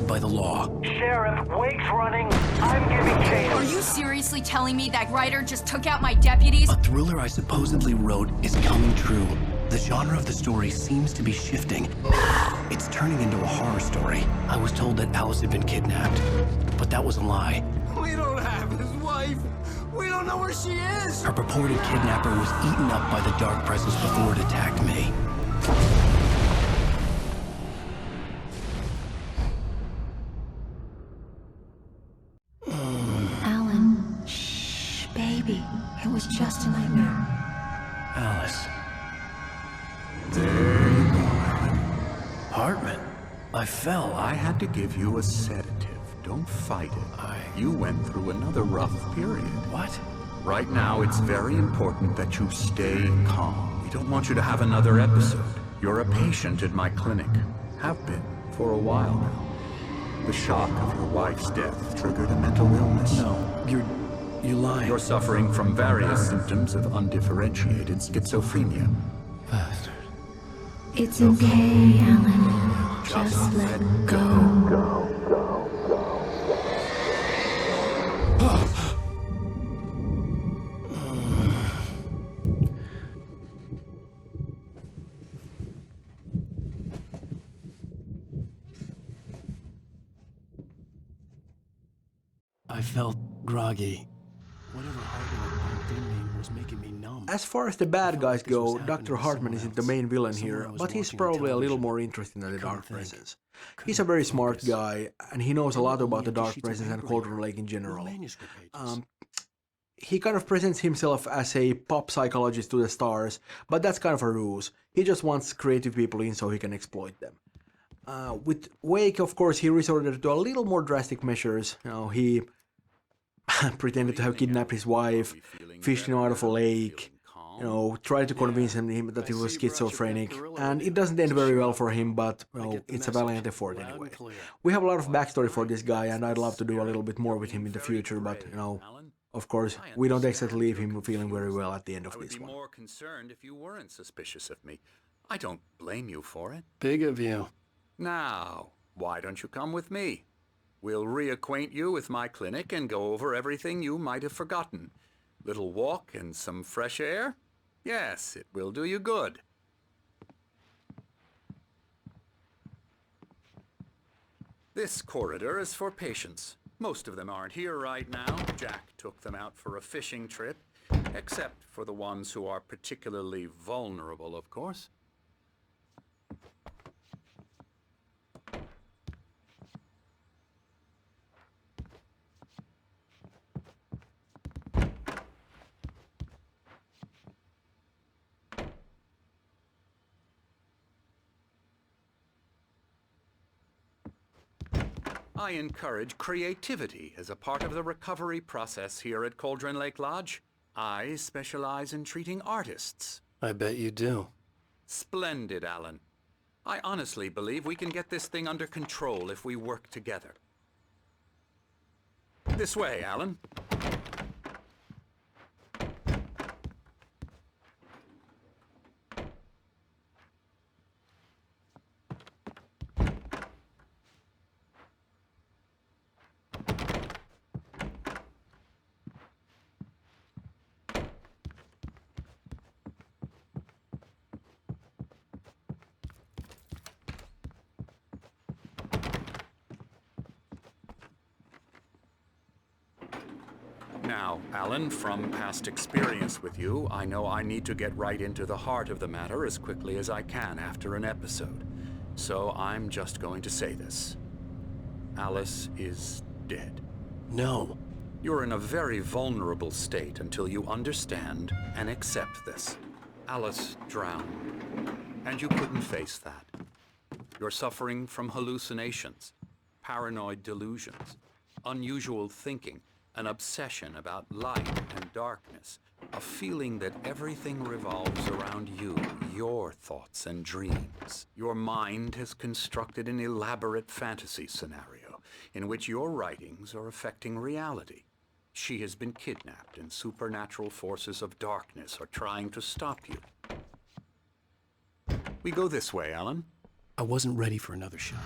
protected by the law. Sheriff, Wake's running. I'm giving chase. Are you seriously telling me that writer just took out my deputies? A thriller I supposedly wrote is coming true. The genre of the story seems to be shifting. It's turning into a horror story. I was told that Alice had been kidnapped, but that was a lie. We don't have his wife. We don't know where she is. Her purported kidnapper was eaten up by the dark presence before it attacked me. Alan, shh, baby. It was just a nightmare. Alice. There you go, Alan. Hartman. I fell. I had to give you a sedative. Don't fight it. You went through another rough period. What? Right now, it's very important that you stay calm. We don't want you to have another episode. You're a patient at my clinic. Have been for a while now. The shock of your wife's death triggered a mental illness. No, you're lying. You're suffering from various symptoms of undifferentiated schizophrenia. Bastard. It's okay, Alan. Just let go. I felt groggy. Whatever Hartman had pumped in me was making me numb. As far as the bad guys go, Dr. Hartman isn't the main villain here, but he's probably a little more interesting than the Dark Presence. He's a very smart guy, and he knows a lot about the Dark Presence and Cauldron Lake in general. He kind of presents himself as a pop psychologist to the stars, but that's kind of a ruse. He just wants creative people in so he can exploit them. With Wake, of course, he resorted to a little more drastic measures. He pretended to have kidnapped his wife, fished him out of a lake, tried to convince him that he was schizophrenic, and it doesn't end very well for him, but it's a valiant effort anyway. We have a lot of backstory for this guy, and I'd love to do a little bit more with him in the future, but of course, we don't exactly leave him feeling very well at the end of this one. I would be more concerned if you weren't suspicious of me. I don't blame you for it. Big of you. Now, why don't you come with me? We'll reacquaint you with my clinic and go over everything you might have forgotten. Little walk and some fresh air? Yes, it will do you good. This corridor is for patients. Most of them aren't here right now. Jack took them out for a fishing trip, except for the ones who are particularly vulnerable, of course. I encourage creativity as a part of the recovery process here at Cauldron Lake Lodge. I specialize in treating artists. I bet you do. Splendid, Alan. I honestly believe we can get this thing under control if we work together. This way, Alan. Now, Alan, from past experience with you, I know I need to get right into the heart of the matter as quickly as I can after an episode. So I'm just going to say this. Alice is dead. No. You're in a very vulnerable state until you understand and accept this. Alice drowned, and you couldn't face that. You're suffering from hallucinations, paranoid delusions, unusual thinking, an obsession about light and darkness, a feeling that everything revolves around you, your thoughts and dreams. Your mind has constructed an elaborate fantasy scenario in which your writings are affecting reality. She has been kidnapped and supernatural forces of darkness are trying to stop you. We go this way, Alan. I wasn't ready for another shot.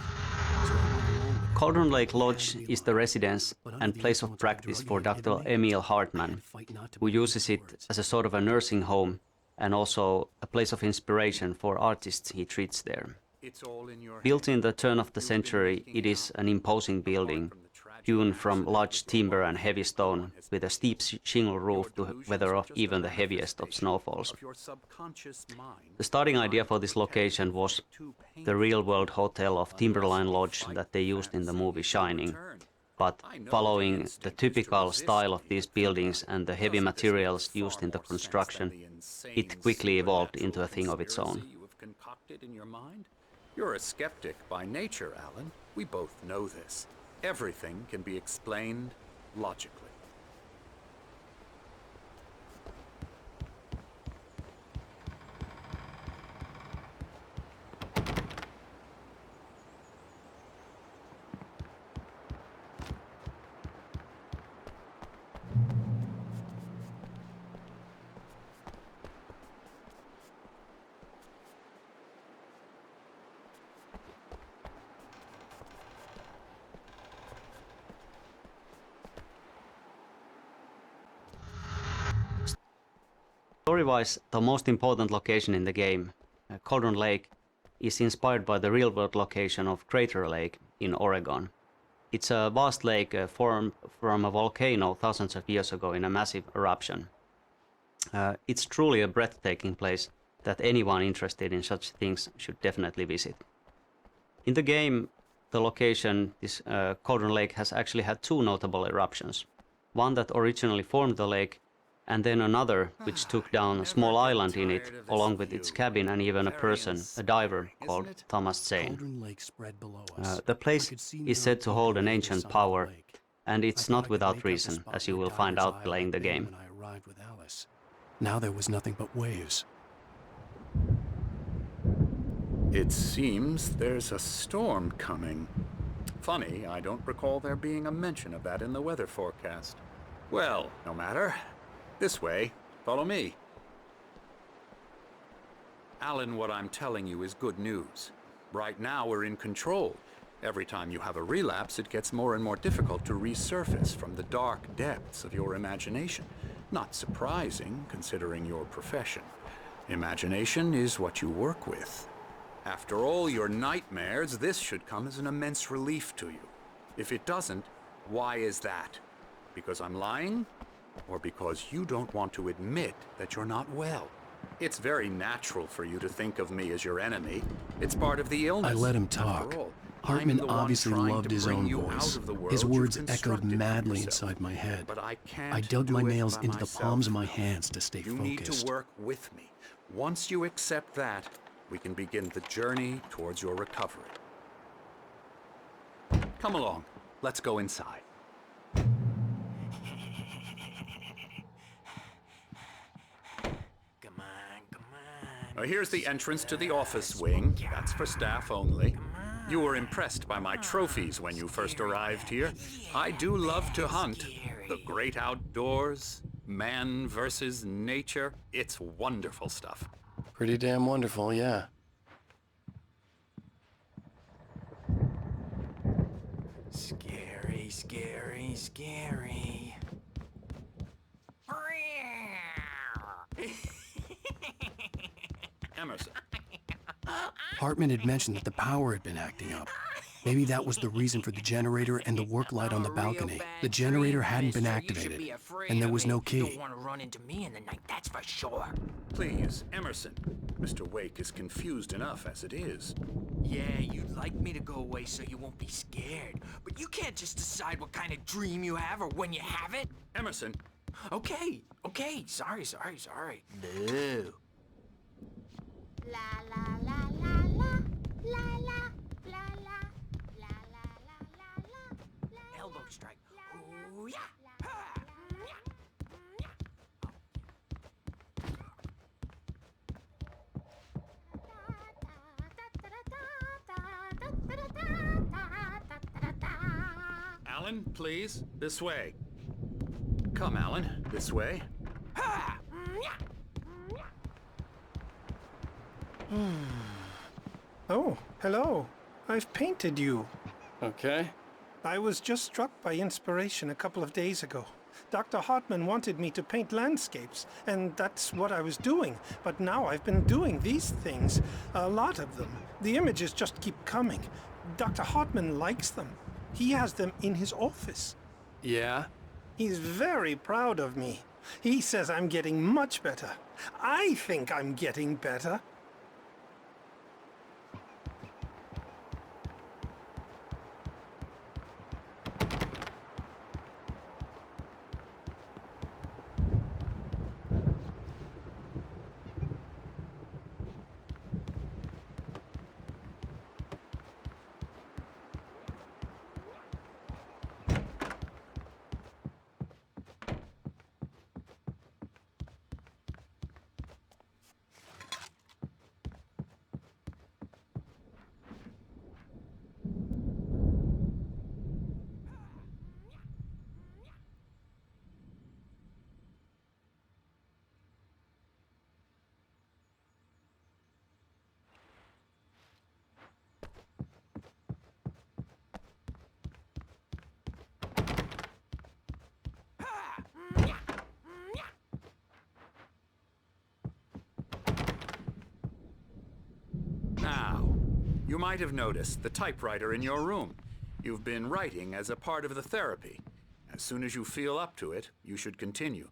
So I went along with Cauldron Lake Lodge is the residence and place of practice for Dr. Emil Hartman, who uses it as a sort of a nursing home and also a place of inspiration for artists he treats there. Built in the turn of the century, it is an imposing building, hewn from large timber and heavy stone, with a steep shingle roof to weather off even the heaviest of snowfalls. The starting idea for this location was the real-world hotel of Timberline Lodge that they used in the movie Shining. But following the typical style of these buildings and the heavy materials used in the construction, it quickly evolved into a thing of its own. You're a skeptic by nature, Alan. We both know this. Everything can be explained logically. Story-wise, the most important location in the game, Cauldron Lake, is inspired by the real-world location of Crater Lake in Oregon. It's a vast lake formed from a volcano thousands of years ago in a massive eruption. It's truly a breathtaking place that anyone interested in such things should definitely visit. In the game, the location, this Cauldron Lake, has actually had two notable eruptions. One that originally formed the lake, and then another which took down a small island in it, along with its cabin and even a person, a diver, called Thomas Zane. The place is said to hold an ancient power, and it's not without reason, as you will find out playing the game. Now there was nothing but waves. It seems there's a storm coming. Funny, I don't recall there being a mention of that in the weather forecast. Well, no matter. This way. Follow me. Alan, what I'm telling you is good news. Right now we're in control. Every time you have a relapse, it gets more and more difficult to resurface from the dark depths of your imagination. Not surprising, considering your profession. Imagination is what you work with. After all your nightmares, this should come as an immense relief to you. If it doesn't, why is that? Because I'm lying? Or because you don't want to admit that you're not well? It's very natural for you to think of me as your enemy. It's part of the illness. I let him talk. Hartman obviously loved his own voice. His words echoed madly inside my head. But I dug my nails into the palms of my hands to stay focused. You need to work with me. Once you accept that, we can begin the journey towards your recovery. Come along. Let's go inside. Here's the entrance to the office wing. That's for staff only. You were impressed by my trophies when you first arrived here. I do love to hunt. The great outdoors, man versus nature. It's wonderful stuff. Pretty damn wonderful, yeah. Scary, scary, scary. Emerson. Hartman had mentioned that the power had been acting up. Maybe that was the reason for the generator and the work light on the balcony. The generator hadn't been activated, and there was no key. You don't want to run into me in the night, that's for sure. Please, Emerson. Mr. Wake is confused enough as it is. Yeah, you'd like me to go away so you won't be scared. But you can't just decide what kind of dream you have or when you have it. Emerson. Okay, sorry. No. La la la la la la la la la la la la. Elbow strike. Ooh, yeah. Ha. Alan, please, this way. Come, Alan, this way. Ha. Oh, hello. I've painted you. Okay. I was just struck by inspiration a couple of days ago. Dr. Hartman wanted me to paint landscapes, and that's what I was doing. But now I've been doing these things, a lot of them. The images just keep coming. Dr. Hartman likes them. He has them in his office. Yeah? He's very proud of me. He says I'm getting much better. I think I'm getting better. Now, you might have noticed the typewriter in your room. You've been writing as a part of the therapy. As soon as you feel up to it, you should continue.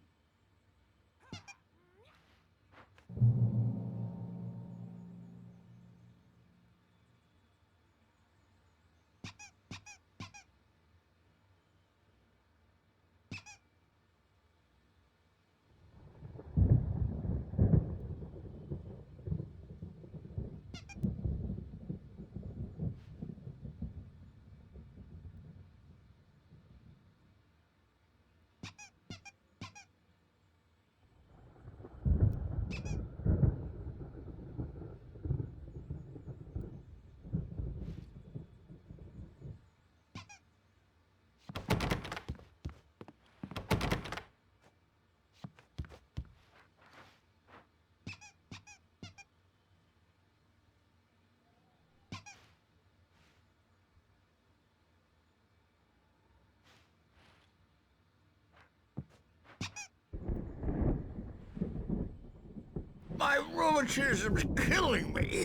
My rheumatism's killing me.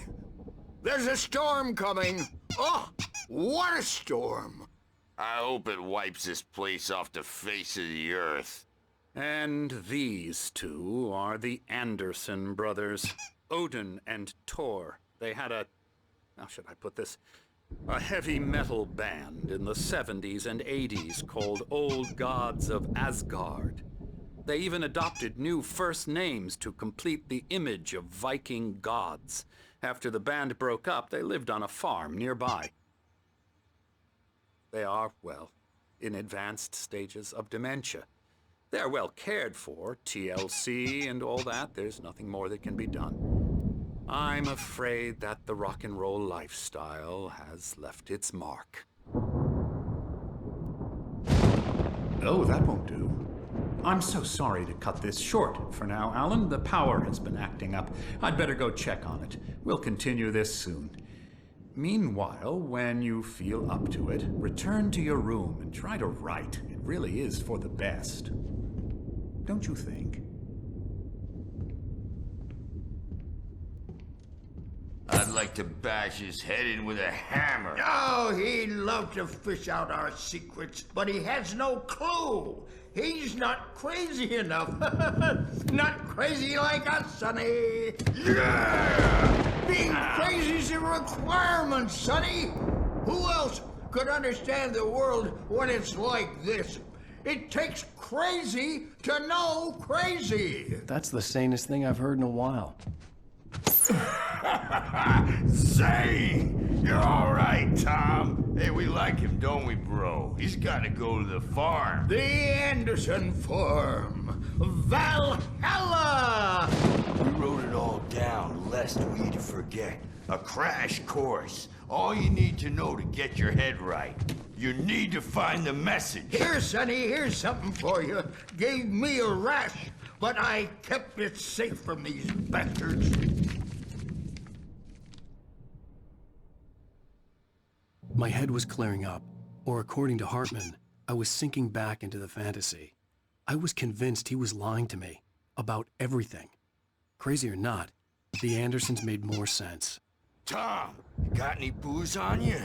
There's a storm coming. Oh, what a storm. I hope it wipes this place off the face of the earth. And these two are the Anderson brothers, Odin and Tor. They had how should I put this? A heavy metal band in the 70s and 80s called Old Gods of Asgard. They even adopted new first names to complete the image of Viking gods. After the band broke up, they lived on a farm nearby. They are, well, in advanced stages of dementia. They're well cared for, TLC and all that. There's nothing more that can be done. I'm afraid that the rock and roll lifestyle has left its mark. Oh, that won't do. I'm so sorry to cut this short for now, Alan. The power has been acting up. I'd better go check on it. We'll continue this soon. Meanwhile, when you feel up to it, return to your room and try to write. It really is for the best. Don't you think? I'd like to bash his head in with a hammer. Oh, he'd love to fish out our secrets, but he has no clue. He's not crazy enough. Not crazy like us, Sonny. Yeah! Being crazy's a requirement, Sonny. Who else could understand the world when it's like this? It takes crazy to know crazy. That's the sanest thing I've heard in a while. Zane! You're all right, Tom. Hey, we like him, don't we, bro? He's got to go to the farm. The Anderson Farm. Valhalla! We wrote it all down, lest we'd forget. A crash course. All you need to know to get your head right. You need to find the message. Here, Sonny, here's something for you. Gave me a rash, but I kept it safe from these bastards. My head was clearing up. Or according to Hartman, I was sinking back into the fantasy. I was convinced he was lying to me about everything. Crazy or not, the Andersons made more sense. Tom, got any booze on you?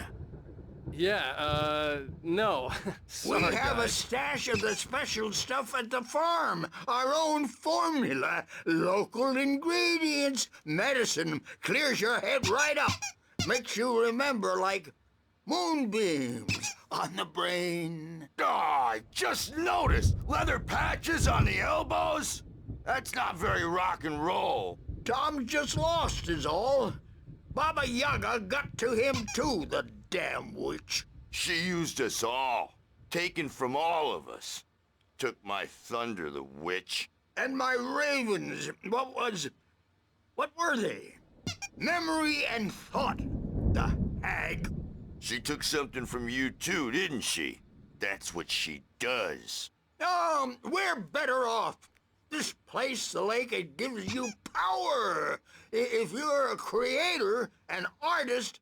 Yeah, no. We Sorry, have a guys. stash of the special stuff at the farm. Our own formula. Local ingredients. Medicine clears your head right up. Makes you remember like moonbeams on the brain. Oh, I just noticed. Leather patches on the elbows? That's not very rock and roll. Tom just lost is all. Baba Yaga got to him too, the damn witch. She used us all. Taken from all of us. Took my thunder, the witch. And my ravens, what were they? Memory and thought, the hag. She took something from you too, didn't she? That's what she does. We're better off. This place, the lake, it gives you power. If you're a creator, an artist...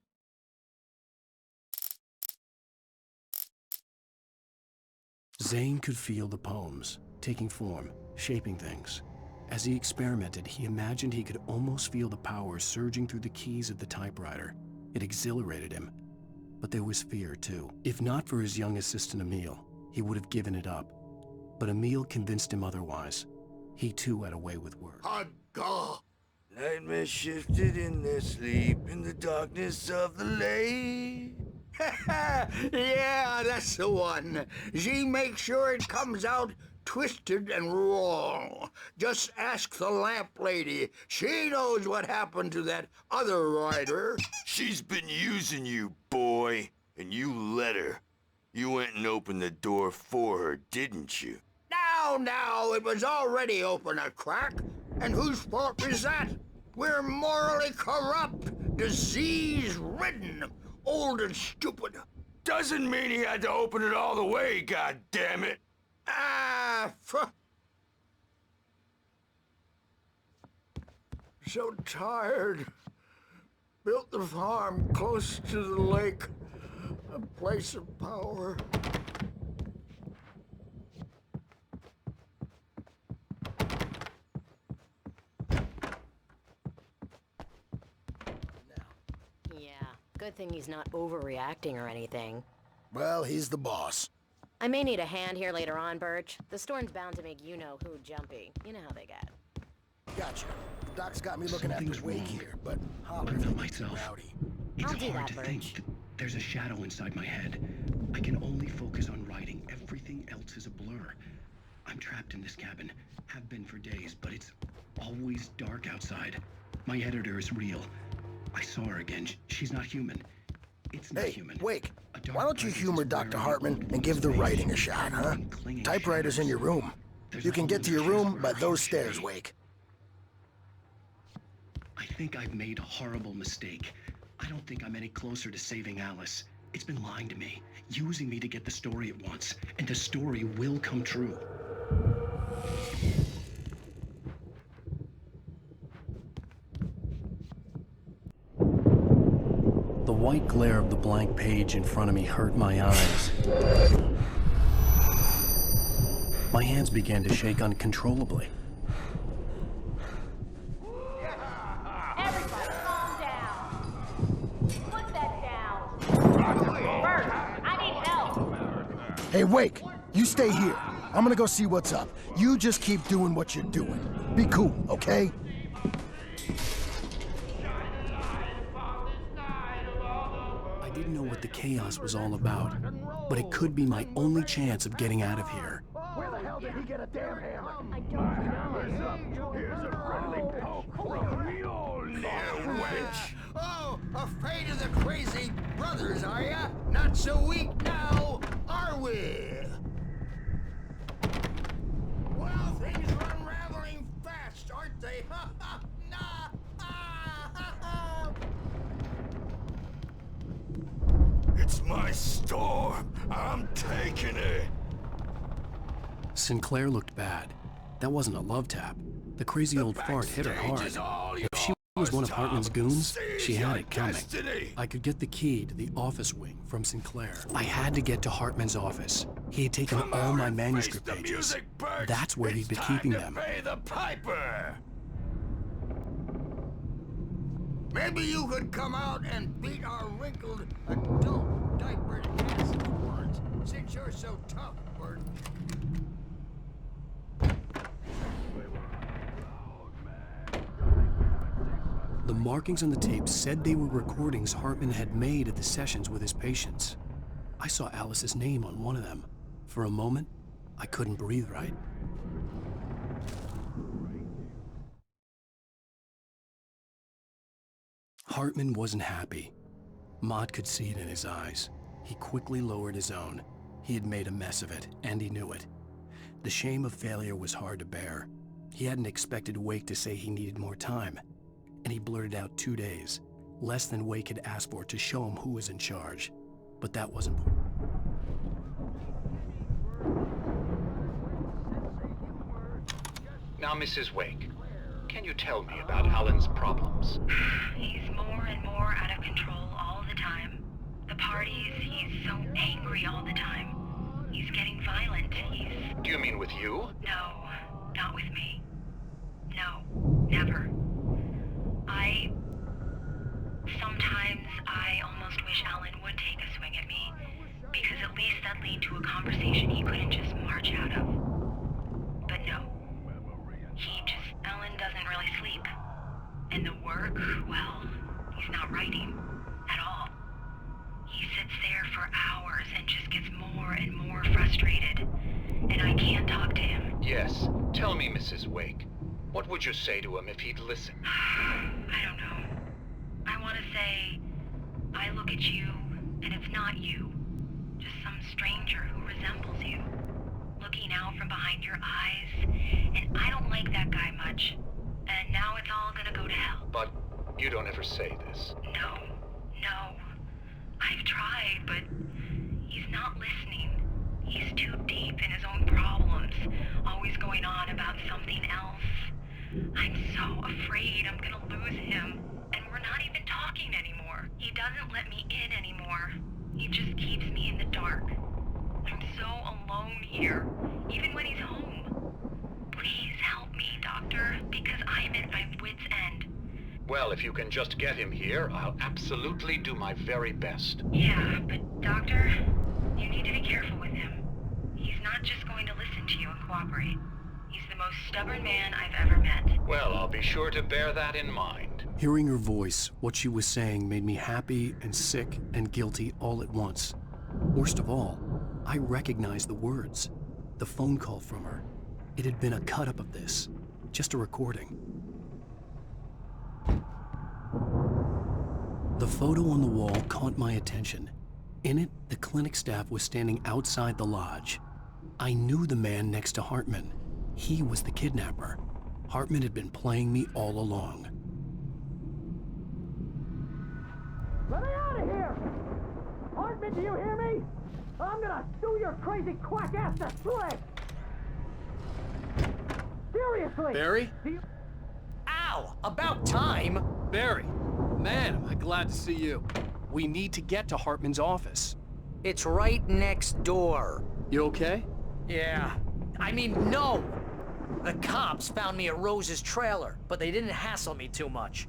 Zane could feel the poems, taking form, shaping things. As he experimented, he imagined he could almost feel the power surging through the keys of the typewriter. It exhilarated him. But there was fear, too. If not for his young assistant Emil, he would have given it up. But Emil convinced him otherwise. He too had a way with words. God. Nightmare shifted in their sleep in the darkness of the lake. Yeah, that's the one. She makes sure it comes out twisted and wrong. Just ask the lamp lady. She knows what happened to that other writer. She's been using you, boy, and you let her. You went and opened the door for her, didn't you? Now, it was already open a crack. And whose fault is that? We're morally corrupt, disease-ridden, old and stupid. Doesn't mean he had to open it all the way, goddammit. So tired. Built the farm close to the lake, a place of power. Good thing he's not overreacting or anything. Well, he's the boss. I may need a hand here later on, Birch. The storm's bound to make you-know-who jumpy. You know how they get. Gotcha. The doc's got me looking after Wake here, but holler Not myself. rowdy. It's I'll do hard that, to think that there's a shadow inside my head. I can only focus on writing. Everything else is a blur. I'm trapped in this cabin. Have been for days, but it's always dark outside. My editor is real. I saw her again. She's not human. It's not human. Wake, why don't you humor Dr. Hartman and give the writing a shot, huh? Typewriter's in your room. You can get to your room by those stairs, Wake. I think I've made a horrible mistake. I don't think I'm any closer to saving Alice. It's been lying to me, using me to get the story it wants, and the story will come true. The white glare of the blank page in front of me hurt my eyes. My hands began to shake uncontrollably. Everybody, calm down. Put that down. Bert, I need help. Hey, Wake, you stay here. I'm gonna go see what's up. You just keep doing what you're doing. Be cool, okay? I didn't know what the chaos was all about, but it could be my only chance of getting out of here. Where the hell did he get a damn hammer? I don't know. Here's a friendly poke from your witch. Oh, afraid of the crazy brothers, are ya? Not so weak now, are we? Well, things are unraveling fast, aren't they? It's my storm. I'm taking it. Sinclair looked bad. That wasn't a love tap. The crazy old fart hit her hard. Backstage is all If she was one of Hartman's goons, she had it coming. I could get the key to the office wing from Sinclair. I had to get to Hartman's office. He had taken all my manuscript pages. That's where he'd been keeping them. Pay the piper! Maybe you could come out and beat our wrinkled, adult, diapered asses for once, since you're so tough, Bert. The markings on the tape said they were recordings Hartman had made at the sessions with his patients. I saw Alice's name on one of them. For a moment, I couldn't breathe right. Hartman wasn't happy. Maud could see it in his eyes. He quickly lowered his own. He had made a mess of it, and he knew it. The shame of failure was hard to bear. He hadn't expected Wake to say he needed more time. And he blurted out 2 days, less than Wake had asked for to show him who was in charge. But that wasn't... Now, Mrs. Wake, can you tell me about Alan's problems? He's more and more out of control all the time. The parties, he's so angry all the time. He's getting violent. Do you mean with you? No, not with me. No, never. Sometimes I almost wish Alan would take a swing at me, because at least that'd lead to a conversation he couldn't just march out of. But no. Alan doesn't really sleep. And the work, well, he's not writing at all. He sits there for hours and just gets more and more frustrated. And I can't talk to him. Yes. Tell me, Mrs. Wake. What would you say to him if he'd listen? I don't know. I want to say, I look at you, and it's not you. Just some stranger who resembles you. Looking out from behind your eyes, and I don't like that guy much. And now it's all gonna go to hell. But you don't ever say this. No. I've tried, but he's not listening. He's too deep in his own problems, always going on about something else. I'm so afraid I'm gonna lose him, and we're not even talking anymore. He doesn't let me in anymore. He just keeps me in the dark. I'm so alone here, even when he's home. Please help me, Doctor, because I'm at my wit's end. Well, if you can just get him here, I'll absolutely do my very best. Yeah, but Doctor, you need to be careful with him. He's not just going to listen to you and cooperate. He's the most stubborn man I've ever met. Well, I'll be sure to bear that in mind. Hearing her voice, what she was saying made me happy and sick and guilty all at once. Worst of all, I recognized the words. The phone call from her. It had been a cut-up of this. Just a recording. The photo on the wall caught my attention. In it, the clinic staff was standing outside the lodge. I knew the man next to Hartman. He was the kidnapper. Hartman had been playing me all along. Let me out of here! Hartman, do you hear me? I'm gonna sue your crazy quack ass to slick! Seriously! Barry? Ow! About time! Barry! Man, am I glad to see you. We need to get to Hartman's office. It's right next door. You okay? Yeah. I mean, no! The cops found me at Rose's trailer, but they didn't hassle me too much.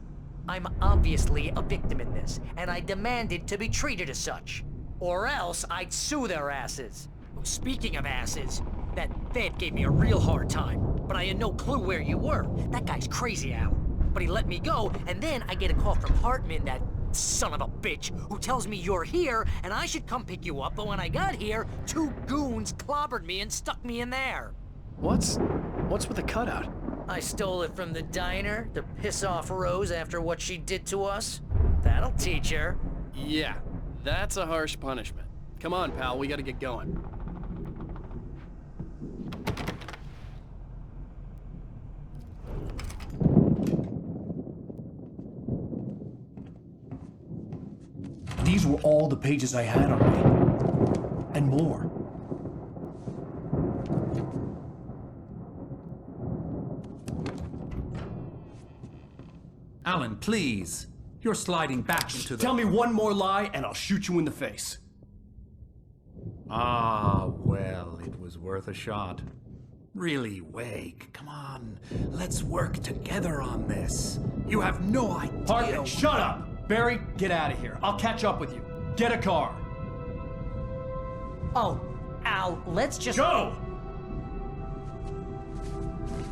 I'm obviously a victim in this, and I demanded to be treated as such. Or else I'd sue their asses. Speaking of asses, that Fed gave me a real hard time, but I had no clue where you were. That guy's crazy, Al. But he let me go, and then I get a call from Hartman, that son of a bitch, who tells me you're here, and I should come pick you up, but when I got here, 2 goons clobbered me and stuck me in there. What's with the cutout? I stole it from the diner to piss off Rose after what she did to us. That'll teach her. Yeah, that's a harsh punishment. Come on, pal, we gotta get going. These were all the pages I had on me. And more. Alan, please. You're sliding back into the... Tell me one more lie and I'll shoot you in the face. Ah, well, it was worth a shot. Really, Wake, come on. Let's work together on this. You have no idea... Hartman, shut up! Barry, get out of here. I'll catch up with you. Get a car. Oh, Al, let's just... Go!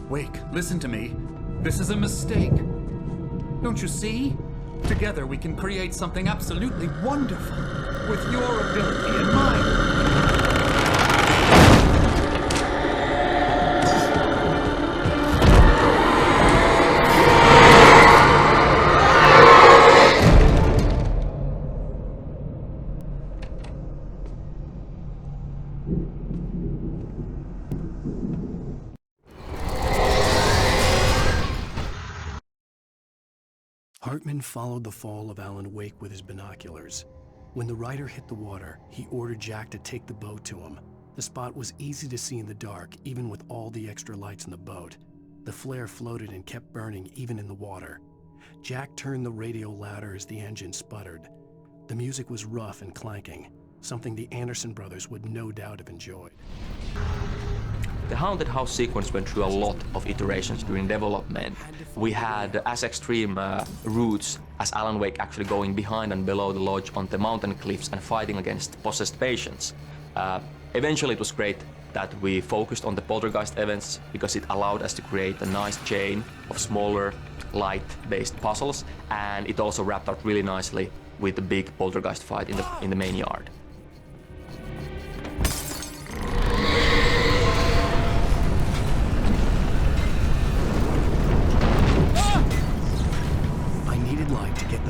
Wake, listen to me. This is a mistake. Don't you see? Together we can create something absolutely wonderful. With your ability and mine. Hartman followed the fall of Alan Wake with his binoculars. When the rider hit the water, he ordered Jack to take the boat to him. The spot was easy to see in the dark, even with all the extra lights in the boat. The flare floated and kept burning even in the water. Jack turned the radio louder as the engine sputtered. The music was rough and clanking, something the Anderson brothers would no doubt have enjoyed. The haunted house sequence went through a lot of iterations during development. We had as extreme routes as Alan Wake actually going behind and below the lodge on the mountain cliffs and fighting against possessed patients. Eventually it was great that we focused on the poltergeist events because it allowed us to create a nice chain of smaller, light-based puzzles, and it also wrapped up really nicely with the big poltergeist fight in the main yard.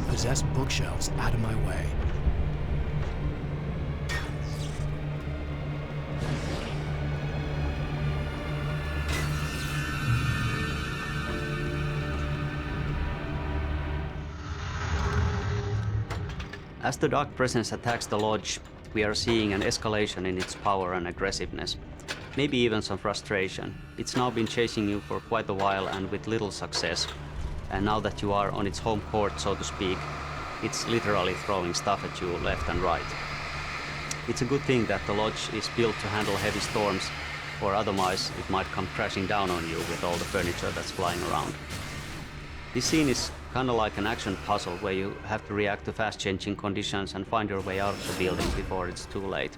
Possessed bookshelves out of my way. As the dark presence attacks the lodge, we are seeing an escalation in its power and aggressiveness. Maybe even some frustration. It's now been chasing you for quite a while and with little success. And now that you are on its home court, so to speak, it's literally throwing stuff at you left and right. It's a good thing that the lodge is built to handle heavy storms, or otherwise it might come crashing down on you with all the furniture that's flying around. This scene is kinda like an action puzzle where you have to react to fast-changing conditions and find your way out of the building before it's too late.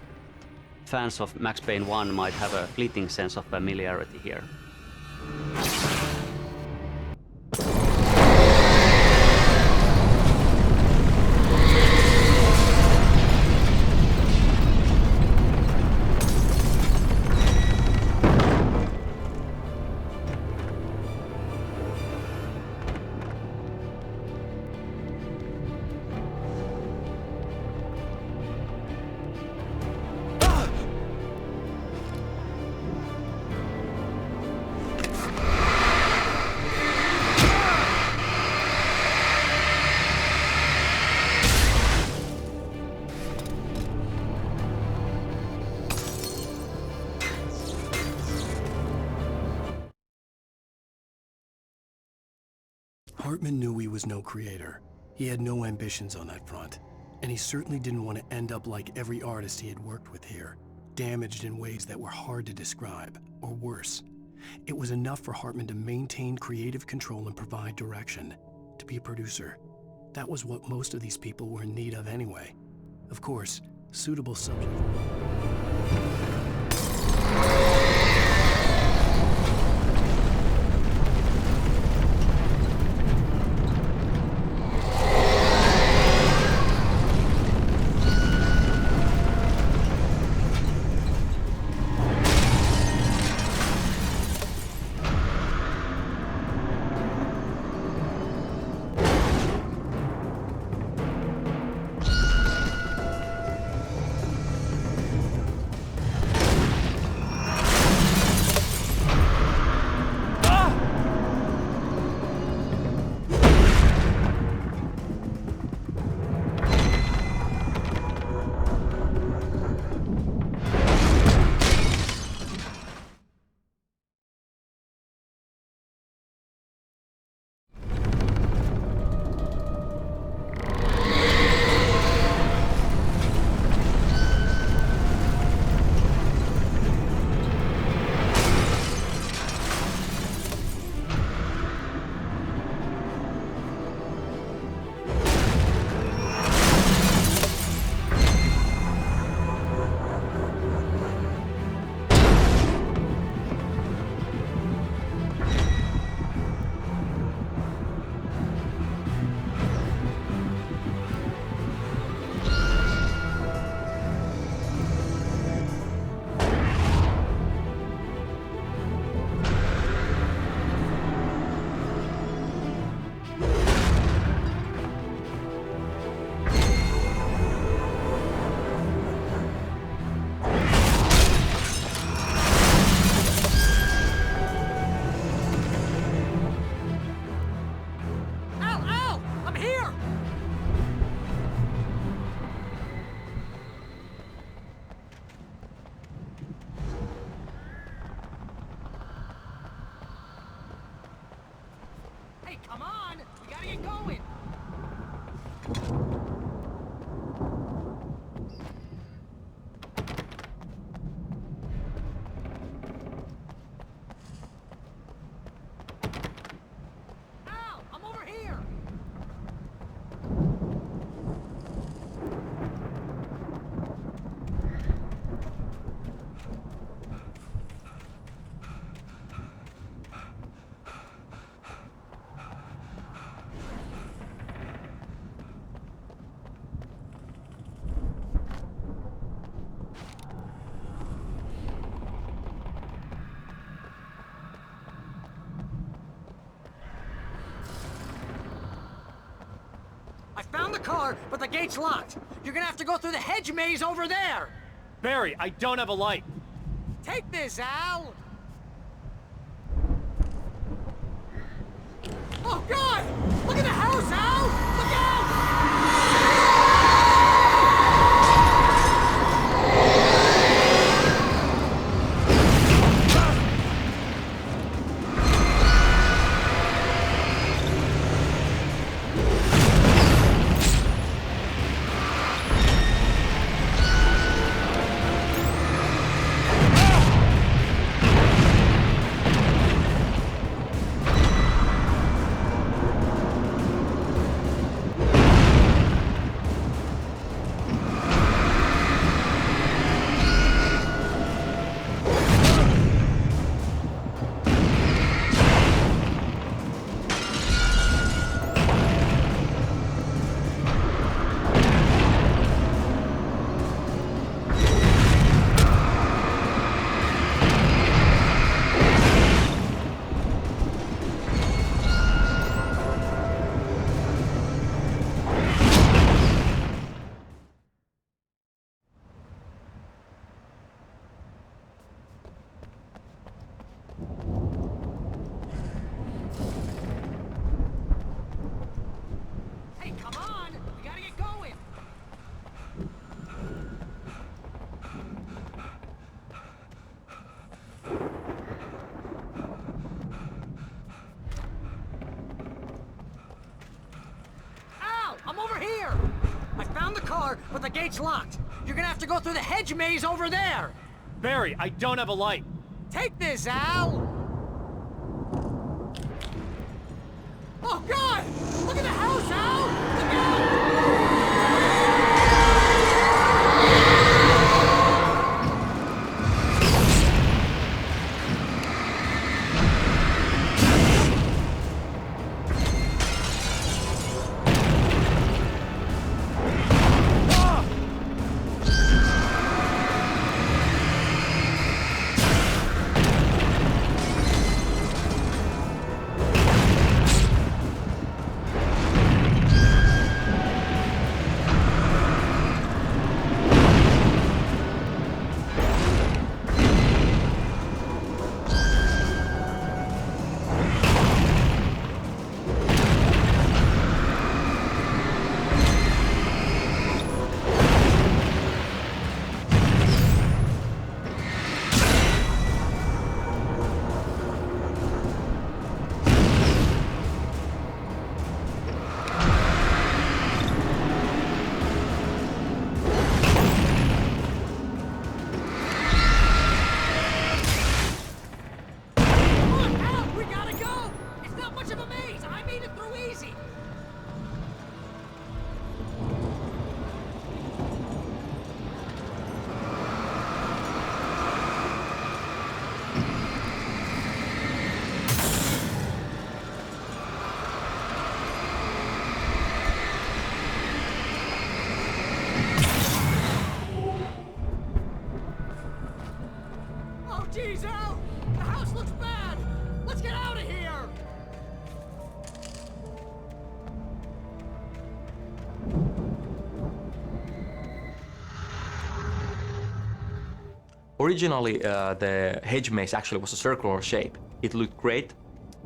Fans of Max Payne 1 might have a fleeting sense of familiarity here. Hartman knew he was no creator. He had no ambitions on that front. And he certainly didn't want to end up like every artist he had worked with here, damaged in ways that were hard to describe, or worse. It was enough for Hartman to maintain creative control and provide direction, to be a producer. That was what most of these people were in need of anyway. Of course, suitable subject. come on! We gotta get going! Al, I'm over here! I found the car, but the gate's locked. You're gonna have to go through the hedge maze over there. Barry, I don't have a light. Take this, Al. Oh, God! Look at the house, Al! Look out! Hey, come on! We gotta get going! Al, I'm over here! I found the car, but the gate's locked. You're gonna have to go through the hedge maze over there. Barry, I don't have a light. Take this, Al! Oh, God! Look at the house, Al! Look out! Jeez, Al! The house looks bad! Let's get out of here! Originally, the hedge maze actually was a circular shape. It looked great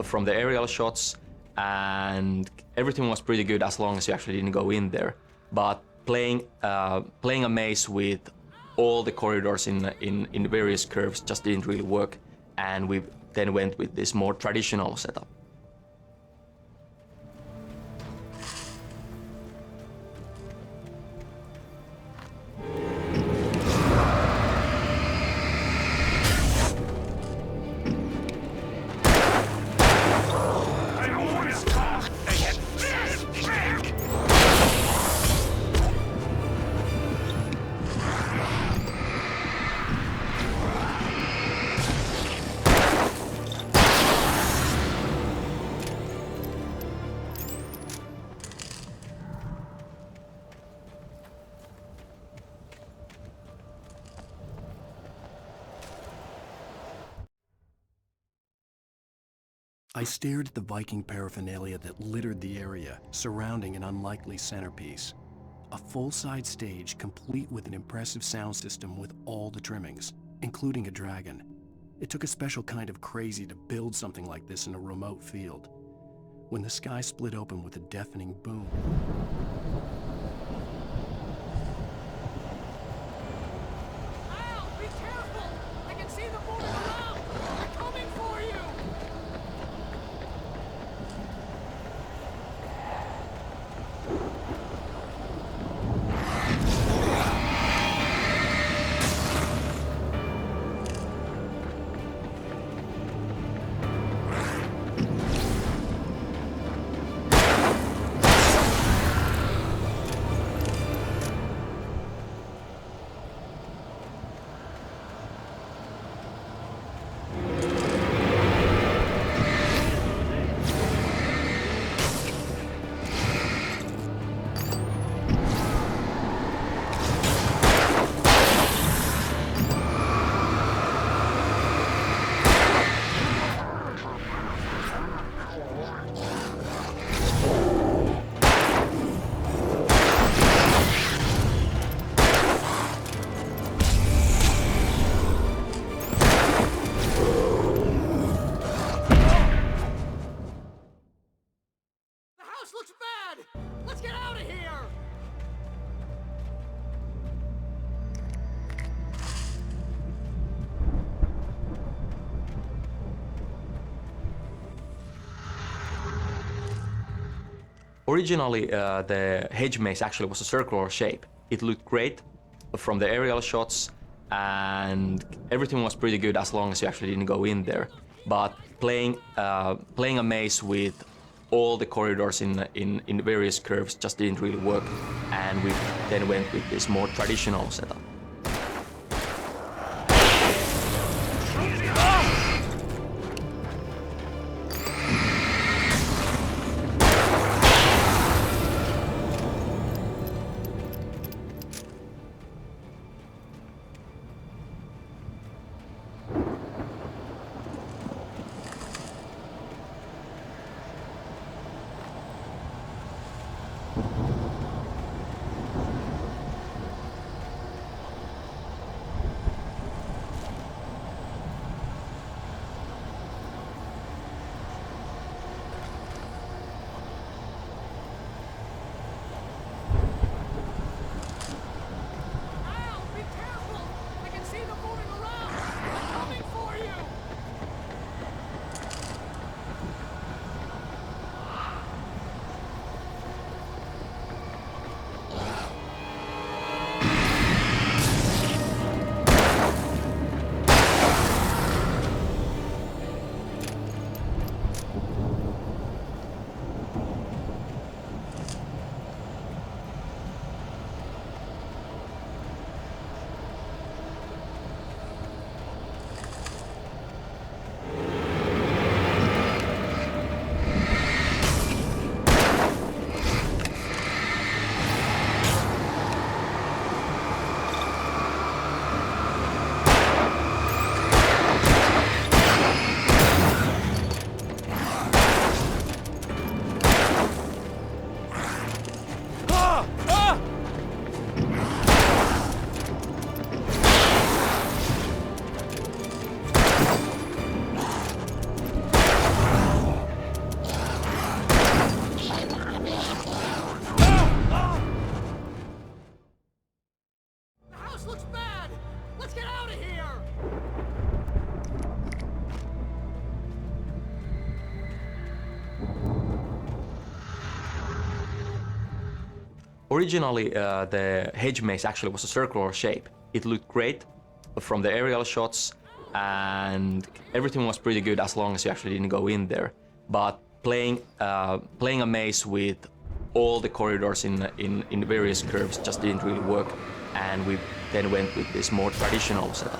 from the aerial shots, and everything was pretty good as long as you actually didn't go in there. But playing a maze with all the corridors in various curves just didn't really work, and we then went with this more traditional setup. I stared at the Viking paraphernalia that littered the area, surrounding an unlikely centerpiece. A full-size stage complete with an impressive sound system with all the trimmings, including a dragon. It took a special kind of crazy to build something like this in a remote field. When the sky split open with a deafening boom. Al, be careful! I can see them moving around! They're coming for you! Originally, the hedge maze actually was a circular shape. It looked great from the aerial shots, and everything was pretty good as long as you actually didn't go in there. But playing a maze with all the corridors in various curves just didn't really work, and we then went with this more traditional setup. Originally, the hedge maze actually was a circular shape. It looked great from the aerial shots, and everything was pretty good as long as you actually didn't go in there. But playing a maze with all the corridors in various curves just didn't really work, and we then went with this more traditional setup.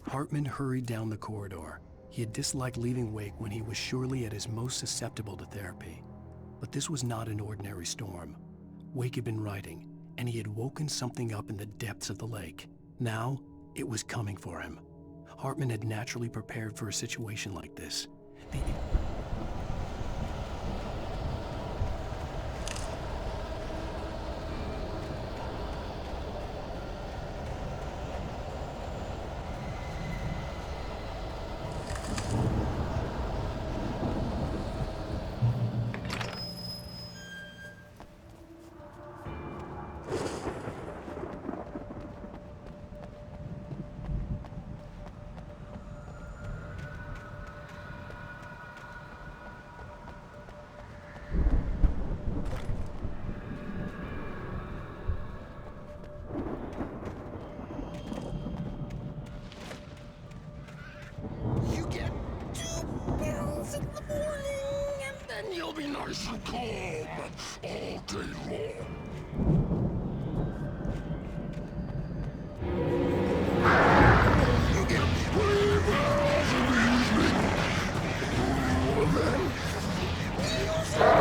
Hartman hurried down the corridor. He had disliked leaving Wake when he was surely at his most susceptible to therapy. But this was not an ordinary storm. Wake had been writing, and he had woken something up in the depths of the lake. Now, it was coming for him. Hartman had naturally prepared for a situation like this. You get 2 pills in the morning, and then you'll be nice and calm all day long. You get 3 pills in the evening, and then you sleep.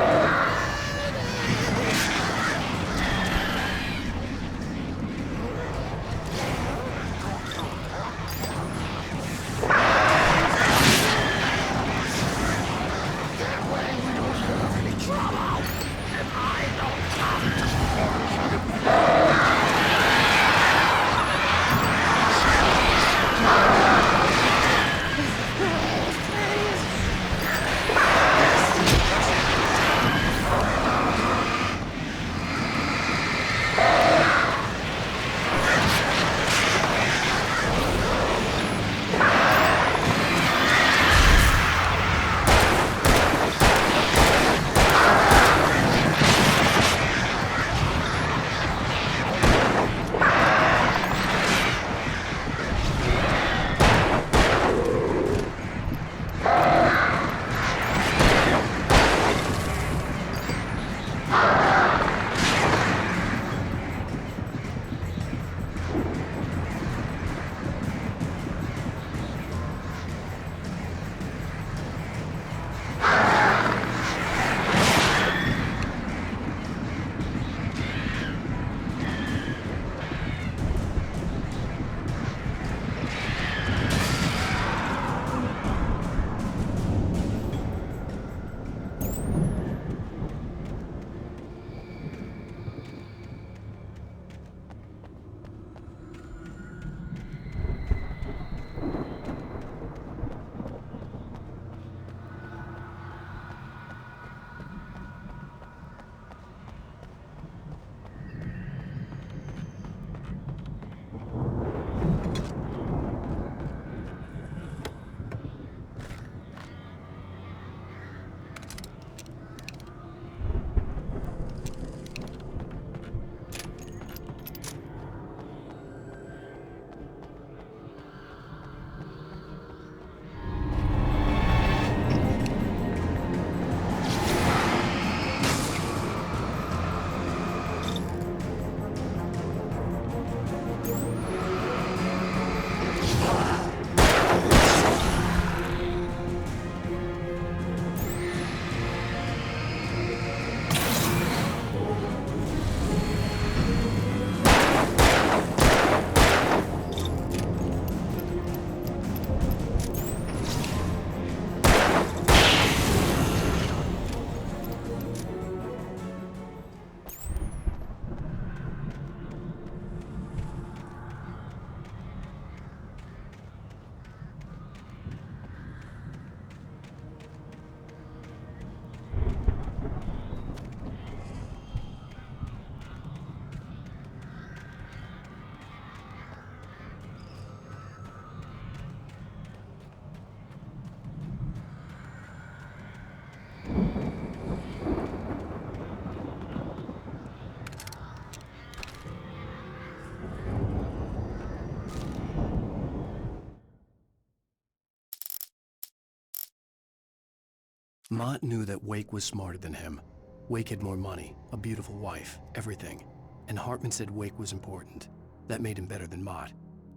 Mott knew that Wake was smarter than him. Wake had more money, a beautiful wife, everything. And Hartman said Wake was important. That made him better than Mott.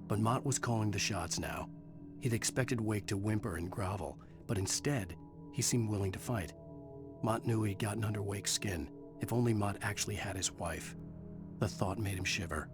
But Mott was calling the shots now. He'd expected Wake to whimper and grovel, but instead, he seemed willing to fight. Mott knew he'd gotten under Wake's skin. If only Mott actually had his wife. The thought made him shiver.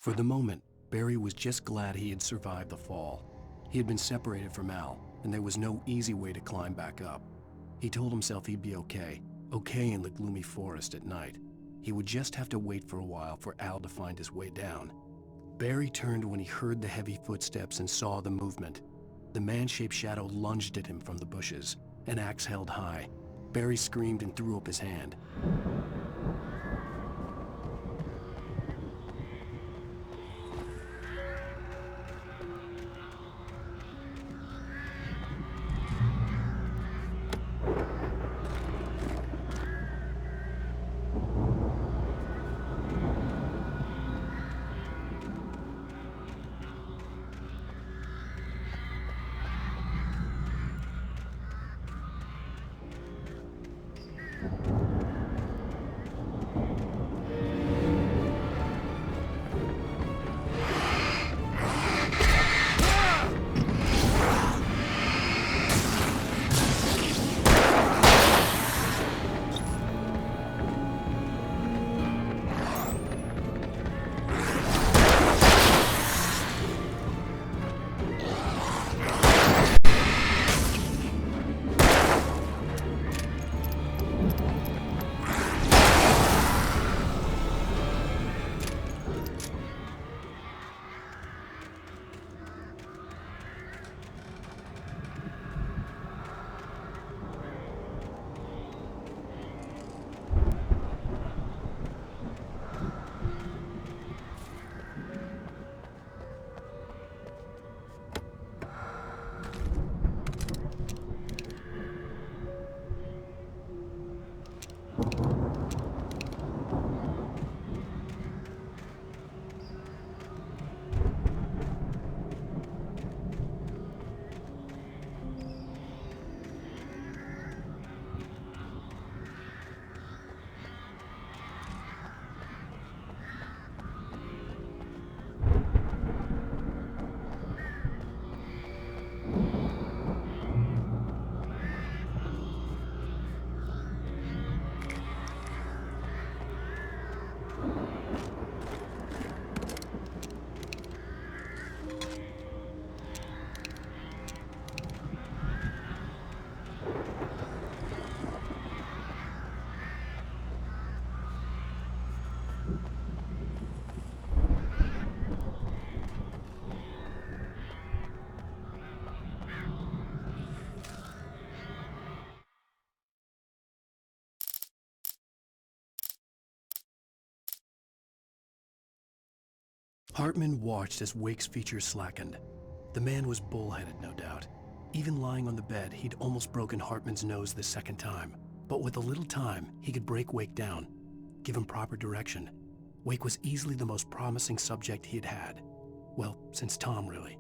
For the moment, Barry was just glad he had survived the fall. He had been separated from Al, and there was no easy way to climb back up. He told himself he'd be okay in the gloomy forest at night. He would just have to wait for a while for Al to find his way down. Barry turned when he heard the heavy footsteps and saw the movement. The man-shaped shadow lunged at him from the bushes, an axe held high. Barry screamed and threw up his hand. Hartman watched as Wake's features slackened. The man was bullheaded, no doubt. Even lying on the bed, he'd almost broken Hartman's nose the second time. But with a little time, he could break Wake down, give him proper direction. Wake was easily the most promising subject he had had. Well, since Tom, really.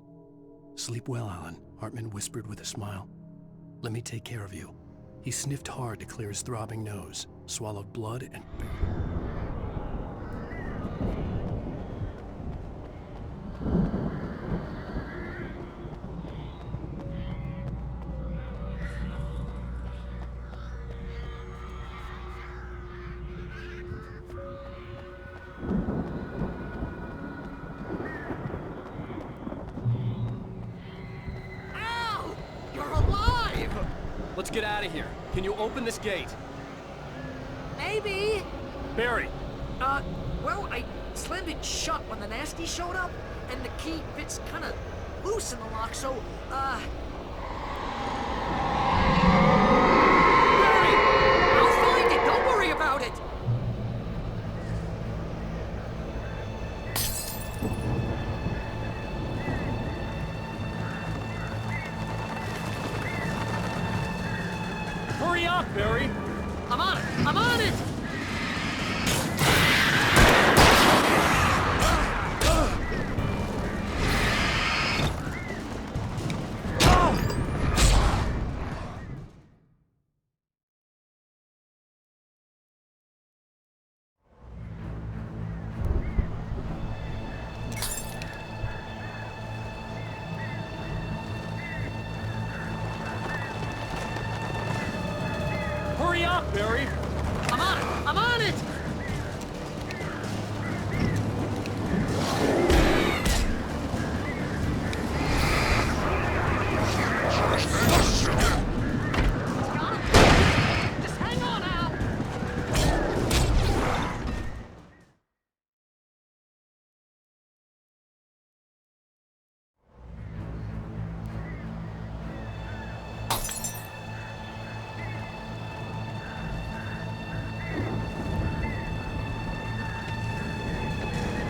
"Sleep well, Alan," Hartman whispered with a smile. "Let me take care of you." He sniffed hard to clear his throbbing nose, swallowed blood, and... Let's get out of here. Can you open this gate? Maybe. Barry. Well, I slammed it shut when the nasty showed up, and the key fits kind of loose in the lock, so, Barry! I'll find it! Don't worry about it! Hurry up, Barry! I'm on it! I'm on it! Hurry up, Barry! I'm on it! I'm on it! Just hang on, Al!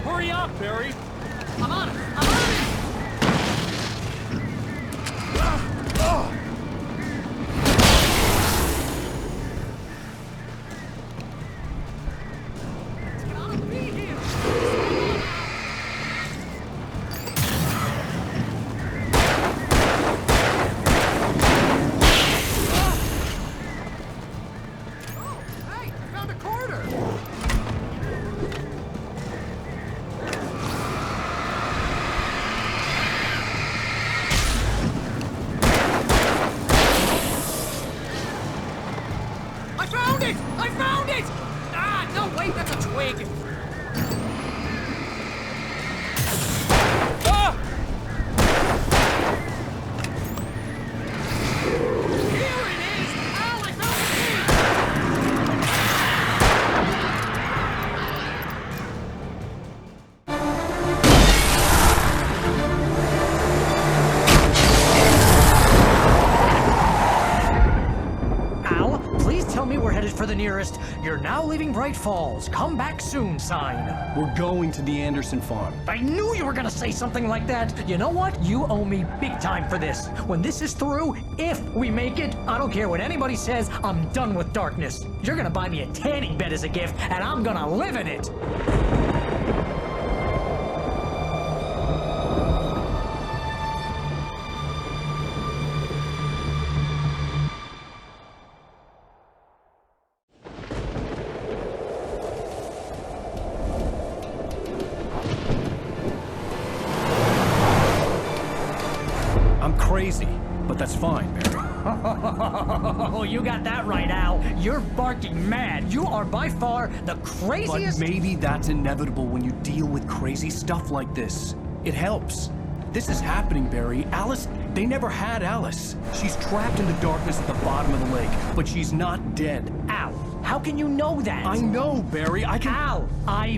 Hurry up, Barry! I'm on it! I'm on it! It's gotta be here! Oh, hey! I found a corner! I found it! I found it! Ah, no, wait, that's a twig! Ah! Here it is! Al, I found the key! Al, please tell me we're headed for the nearest "You're now leaving Bright Falls. Come back soon" sign. We're going to the Anderson farm. I knew you were gonna say something like that. You know what? You owe me big time for this. When this is through, if we make it, I don't care what anybody says, I'm done with darkness. You're gonna buy me a tanning bed as a gift, and I'm gonna live in it. I'm crazy, but that's fine, Barry. Oh, you got that right, Al. You're barking mad. You are by far the craziest... But maybe that's inevitable when you deal with crazy stuff like this. It helps. This is happening, Barry. Alice, they never had Alice. She's trapped in the darkness at the bottom of the lake, but she's not dead. Al, how can you know that? I know, Barry. I can... Al,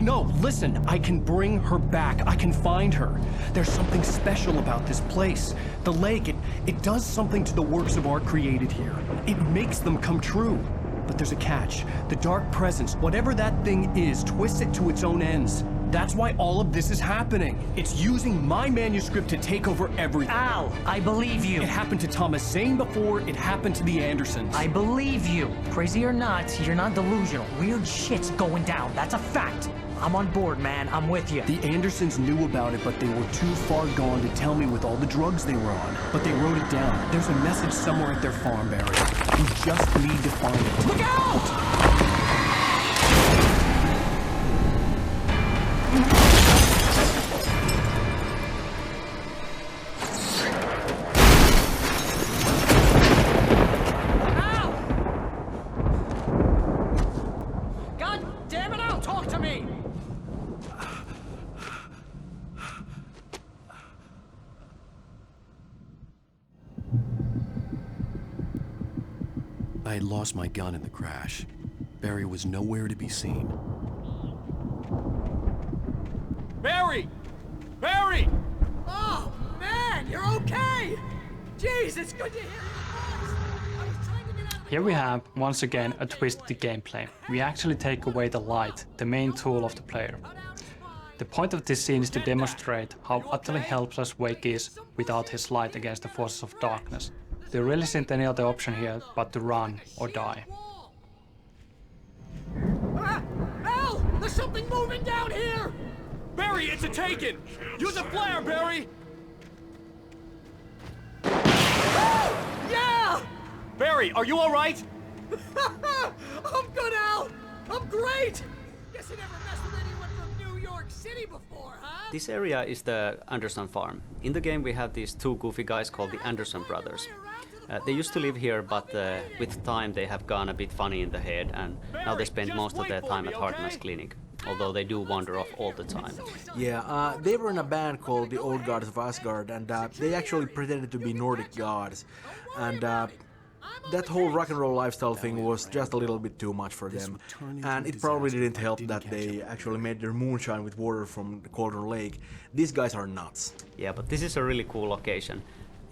No, listen. I can bring her back. I can find her. There's something special about this place. The lake, it does something to the works of art created here. It makes them come true. But there's a catch. The dark presence, whatever that thing is, twists it to its own ends. That's why all of this is happening. It's using my manuscript to take over everything. Al, I believe you. It happened to Thomas Zane before, it happened to the Andersons. I believe you. Crazy or not, you're not delusional. Weird shit's going down. That's a fact. I'm on board, man. I'm with you. The Andersons knew about it, but they were too far gone to tell me with all the drugs they were on. But they wrote it down. There's a message somewhere at their farm, Barry. You just need to find it. Look out! I had lost my gun in the crash. Barry was nowhere to be seen. Barry! Barry! Oh, man, you're okay! Jeez, it's good to hear your voice! Here we have, once again, a twist to the gameplay. We actually take away the light, the main tool of the player. The point of this scene is to demonstrate how utterly helpless Wake is without his light against the forces of darkness. There really isn't any other option here but to run or die. Ah! Al! There's something moving down here! Barry, it's a taken! Use a flare, Barry! Yeah! Barry, are you alright? I'm good, Al! I'm great! Guess I never messed with anyone from New York City before, huh? This area is the Anderson farm. In the game we have these two goofy guys called the Anderson brothers. They used to live here, but with time they have gone a bit funny in the head, and now they spend most of their time at Hartman's clinic, although they do wander off all the time. Yeah, they were in a band called the Old Gods of Asgard, and they actually pretended to be Nordic gods. And that whole rock and roll lifestyle thing was just a little bit too much for them. And it probably didn't help that they actually made their moonshine with water from the Cauldron Lake. These guys are nuts. Yeah, but this is a really cool location.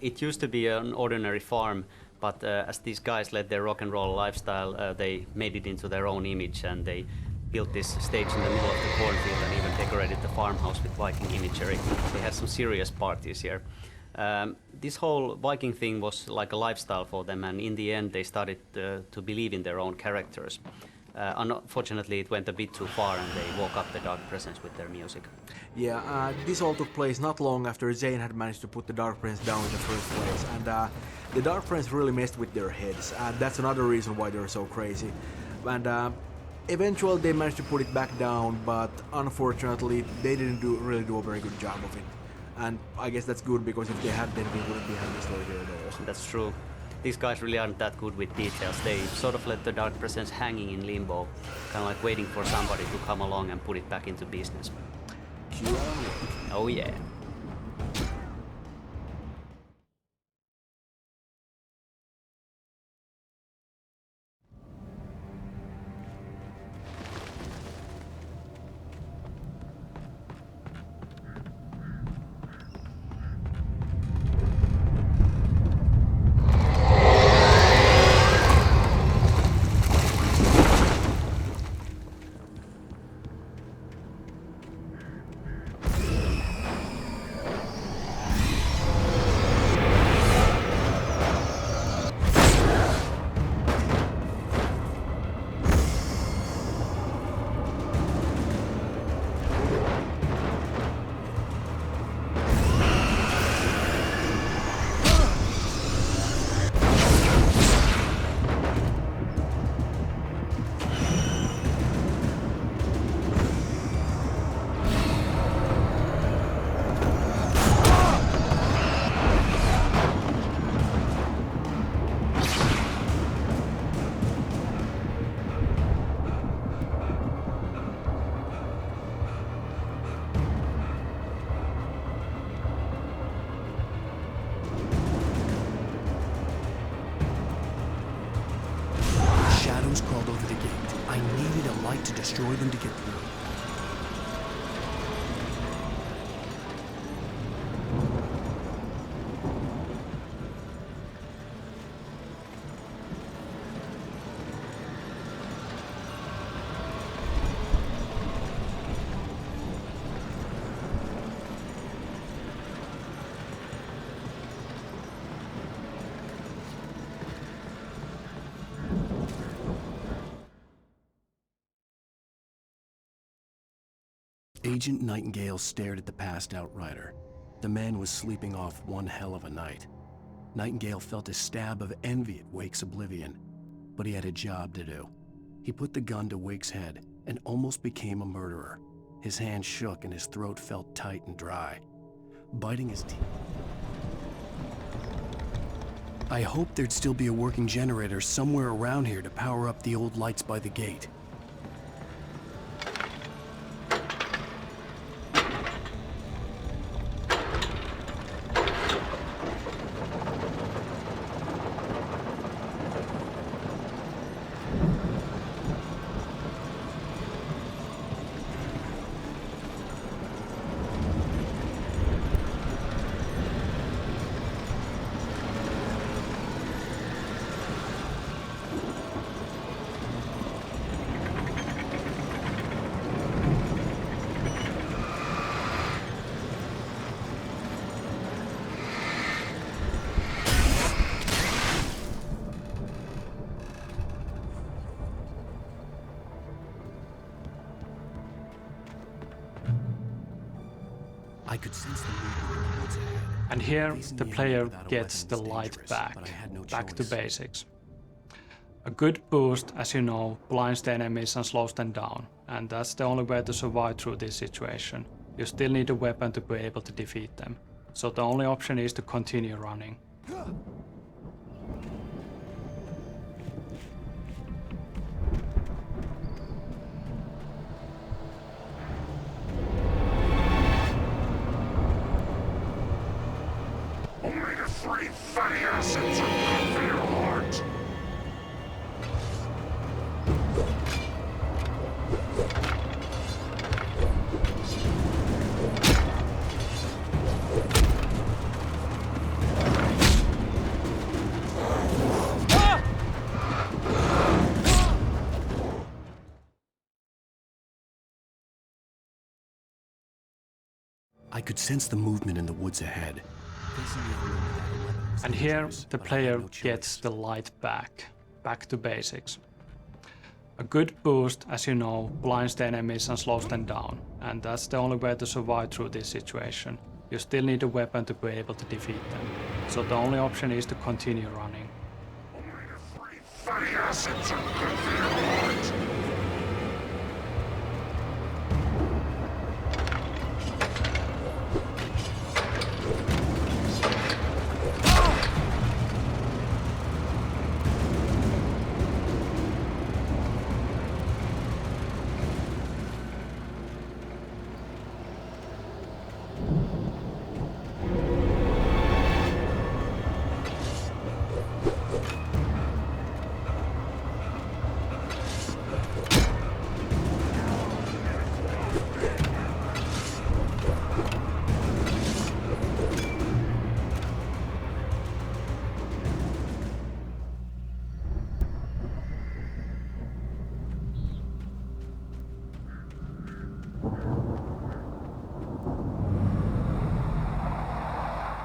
It used to be an ordinary farm, but as these guys led their rock and roll lifestyle, they made it into their own image, and they built this stage in the middle of the cornfield and even decorated the farmhouse with Viking imagery. They had some serious parties here. This whole Viking thing was like a lifestyle for them, and in the end they started to believe in their own characters. Unfortunately, it went a bit too far, and they woke up the Dark Presence with their music. Yeah, this all took place not long after Zane had managed to put the Dark Prince down in the first place, and the Dark Prince really messed with their heads, and that's another reason why they're so crazy. And eventually they managed to put it back down, but unfortunately they didn't really do a very good job of it. And I guess that's good, because if they had, then we wouldn't be having the story here at all. That's true. These guys really aren't that good with details. They sort of let the Dark Presence hanging in limbo, kind of like waiting for somebody to come along and put it back into business. Oh yeah. Crawled over the gate. I needed a light to destroy them to get through. Agent Nightingale stared at the passed-out rider. The man was sleeping off one hell of a night. Nightingale felt a stab of envy at Wake's oblivion, but he had a job to do. He put the gun to Wake's head and almost became a murderer. His hands shook and his throat felt tight and dry. Biting his teeth. I hoped there'd still be a working generator somewhere around here to power up the old lights by the gate. I could sense the movement in the woods ahead. And here the player gets the light back, back to basics. A good boost, as you know, blinds the enemies and slows them down, and that's the only way to survive through this situation. You still need a weapon to be able to defeat them, so the only option is to continue running. Only the 3 fatty acids are good for your heart. I could sense the movement in the woods ahead. And here the player gets the light back, back to basics. A good boost, as you know, blinds the enemies and slows them down, and that's the only way to survive through this situation. You still need a weapon to be able to defeat them, so the only option is to continue running. Only the 3 fatty acids are good for your heart.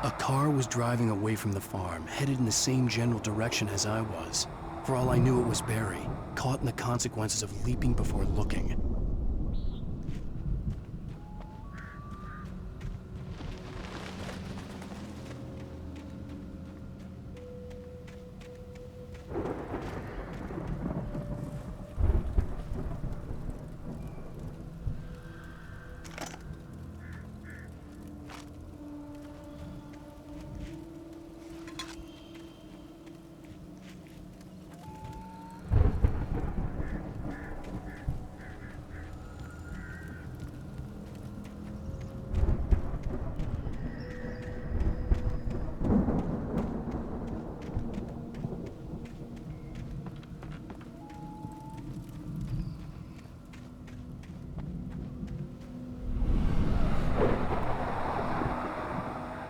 A car was driving away from the farm, headed in the same general direction as I was. For all I knew, it was Barry, caught in the consequences of leaping before looking.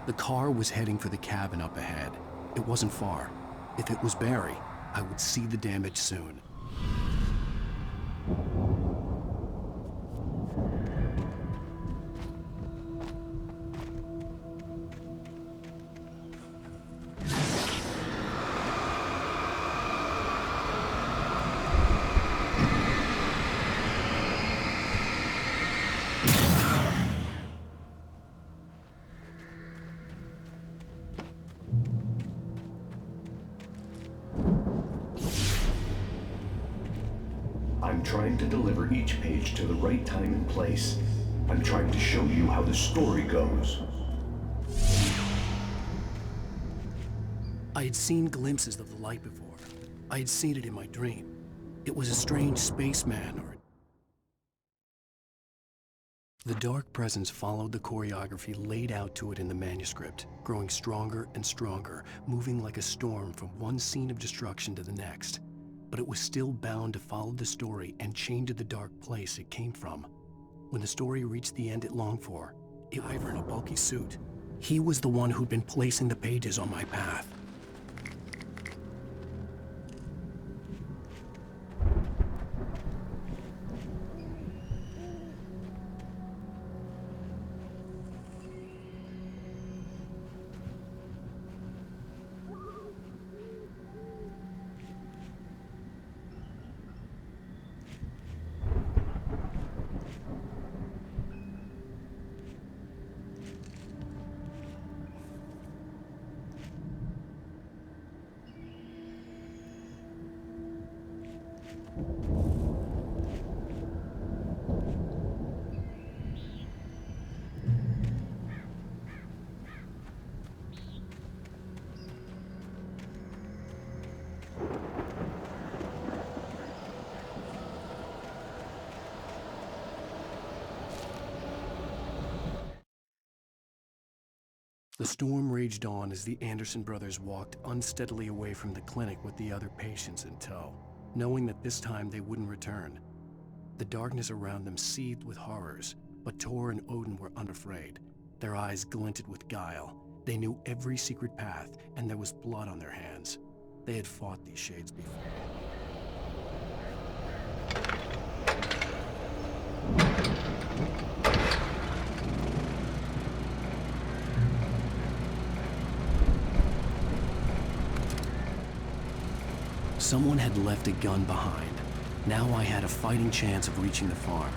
The car was heading for the cabin up ahead. It wasn't far. If it was Barry, I would see the damage soon. I'm trying to deliver each page to the right time and place. I'm trying to show you how the story goes. I had seen glimpses of the light before. I had seen it in my dream. It was a strange spaceman or... The dark presence followed the choreography laid out to it in the manuscript, growing stronger and stronger, moving like a storm from one scene of destruction to the next. But it was still bound to follow the story and chained to the dark place it came from. When the story reached the end it longed for, it was in a bulky suit. He was the one who'd been placing the pages on my path. The storm raged on as the Anderson brothers walked unsteadily away from the clinic with the other patients in tow, knowing that this time they wouldn't return. The darkness around them seethed with horrors, but Tor and Odin were unafraid. Their eyes glinted with guile. They knew every secret path, and there was blood on their hands. They had fought these shades before. Someone had left a gun behind. Now I had a fighting chance of reaching the farm.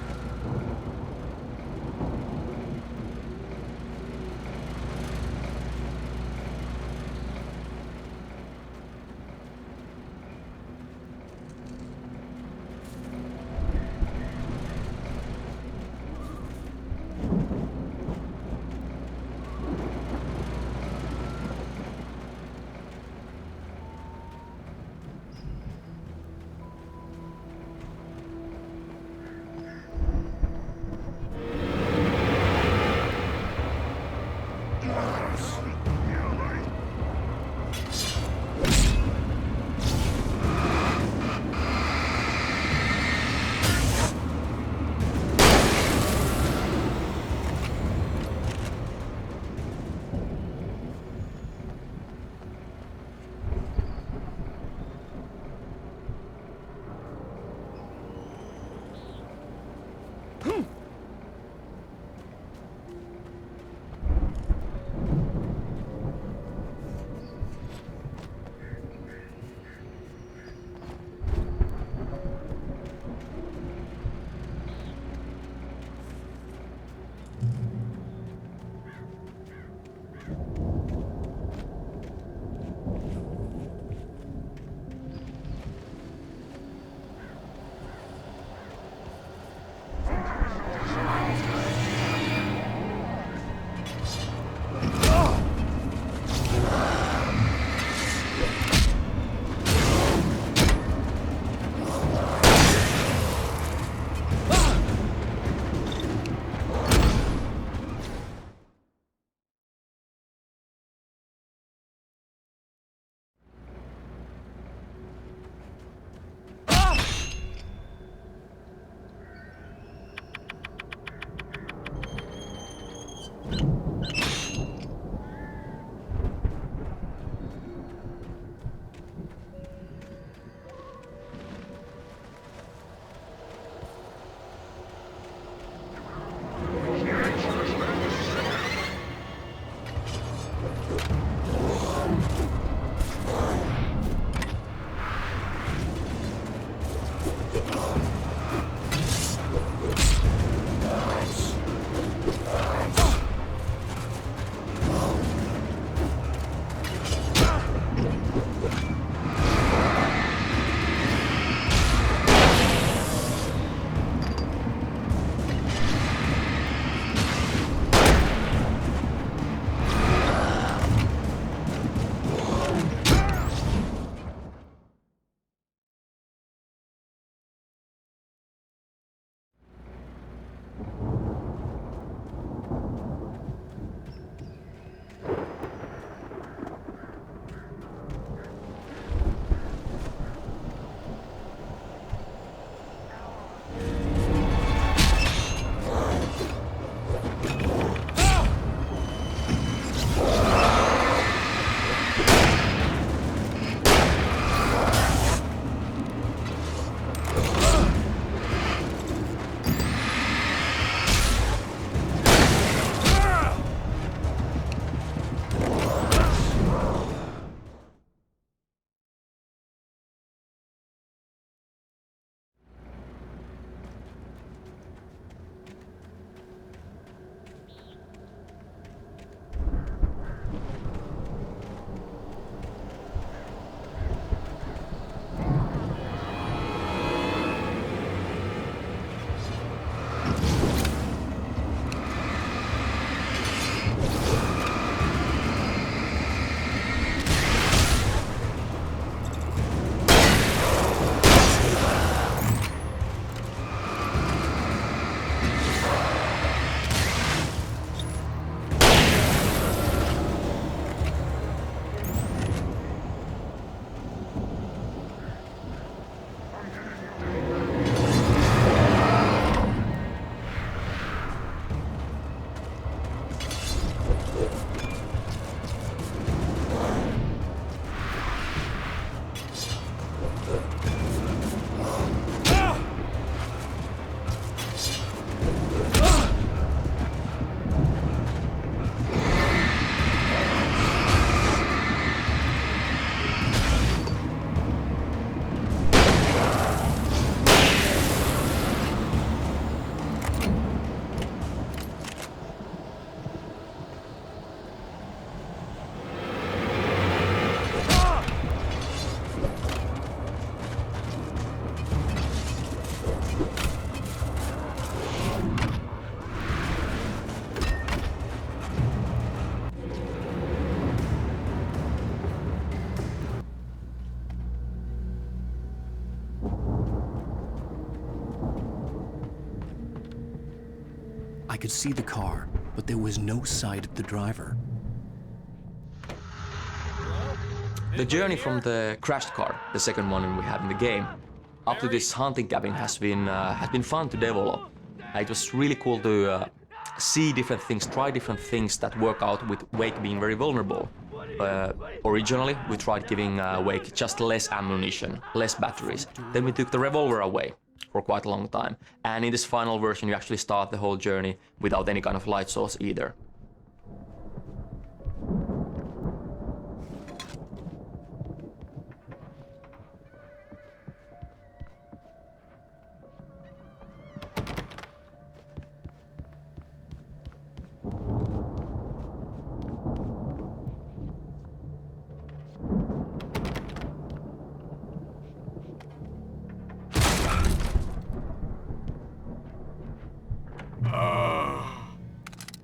could see the car, but there was no sight of the driver. The journey from the crashed car, the second one we have in the game, up to this hunting cabin has been fun to develop. It was really cool to see different things, try different things that work out with Wake being very vulnerable. Originally, we tried giving Wake just less ammunition, less batteries. Then we took the revolver away for quite a long time. And in this final version, you actually start the whole journey without any kind of light source either.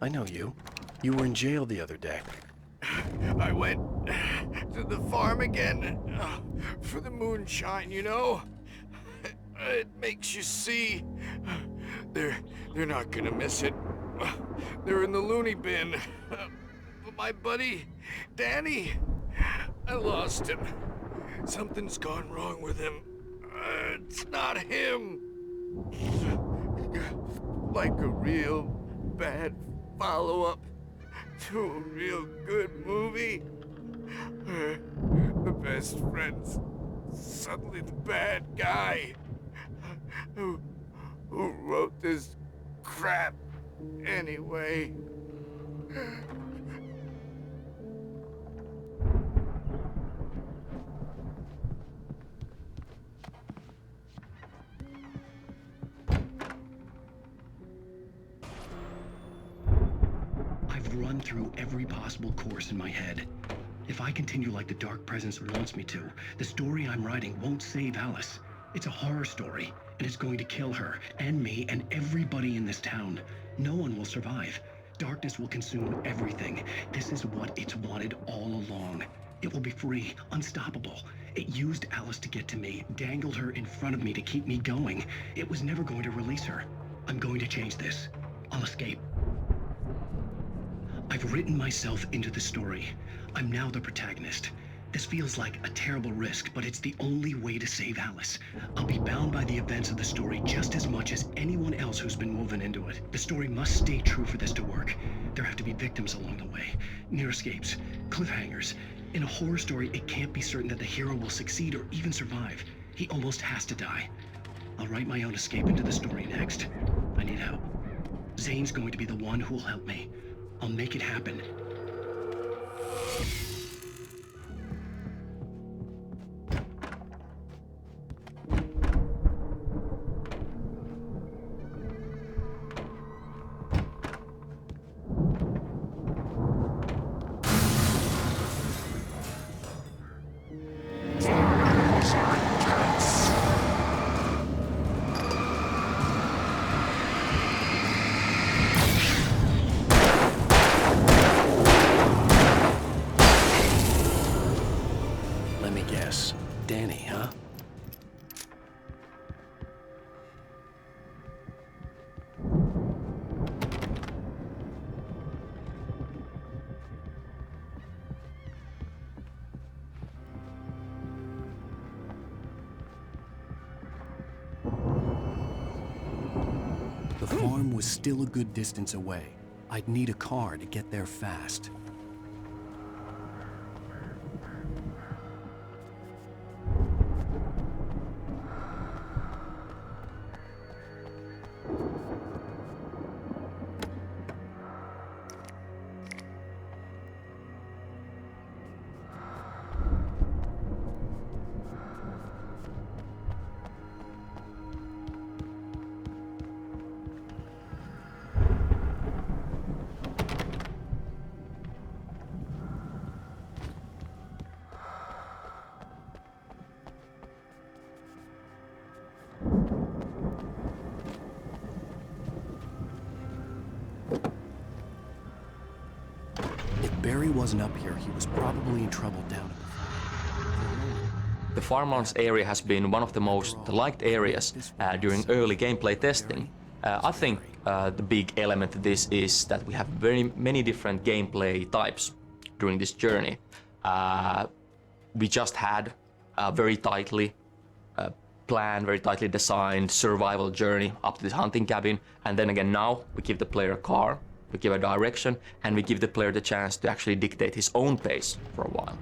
I know you. You were in jail the other day. I went to the farm again for the moonshine, you know? It makes you see. They're not gonna miss it. They're in the loony bin. But my buddy, Danny, I lost him. Something's gone wrong with him. It's not him. Like a real bad follow-up to a real good movie. The best friend's suddenly the bad guy. Who wrote this crap anyway? I've run through every possible course in my head. If I continue like the Dark Presence wants me to, the story I'm writing won't save Alice. It's a horror story, and it's going to kill her, and me, and everybody in this town. No one will survive. Darkness will consume everything. This is what it's wanted all along. It will be free, unstoppable. It used Alice to get to me, dangled her in front of me to keep me going. It was never going to release her. I'm going to change this. I'll escape. I've written myself into the story. I'm now the protagonist. This feels like a terrible risk, but it's the only way to save Alice. I'll be bound by the events of the story just as much as anyone else who's been woven into it. The story must stay true for this to work. There have to be victims along the way, near escapes, cliffhangers. In a horror story, it can't be certain that the hero will succeed or even survive. He almost has to die. I'll write my own escape into the story next. I need help. Zane's going to be the one who will help me. I'll make it happen. Danny, huh? The farm was still a good distance away. I'd need a car to get there fast. Barry wasn't up here, he was probably in trouble down at the farm. The farmlands area has been one of the most liked areas during early gameplay testing. I think the big element of this is that we have very many different gameplay types during this journey. We just had a very tightly planned, very tightly designed survival journey up to this hunting cabin, and then again now we give the player a car, we give a direction, and we give the player the chance to actually dictate his own pace for a while.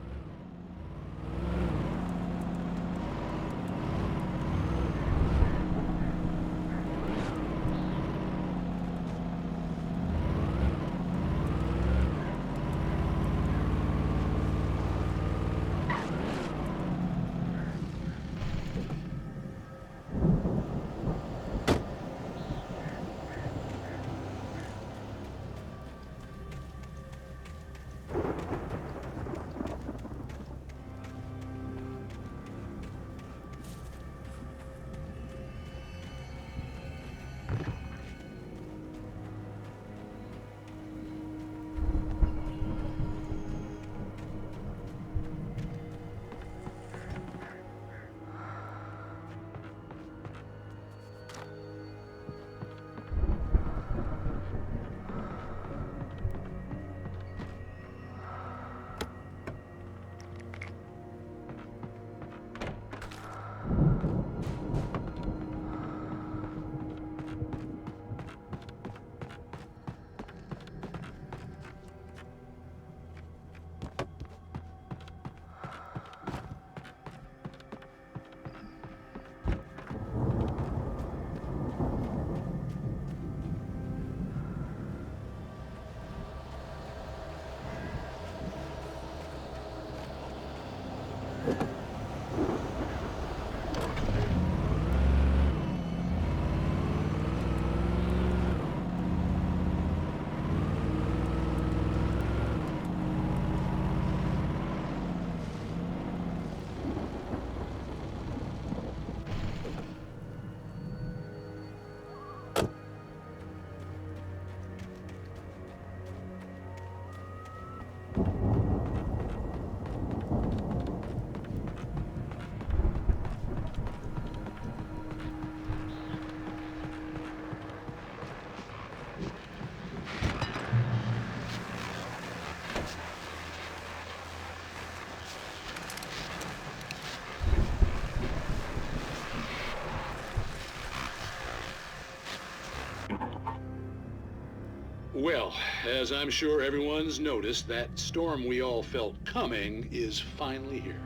Well, as I'm sure everyone's noticed, that storm we all felt coming is finally here.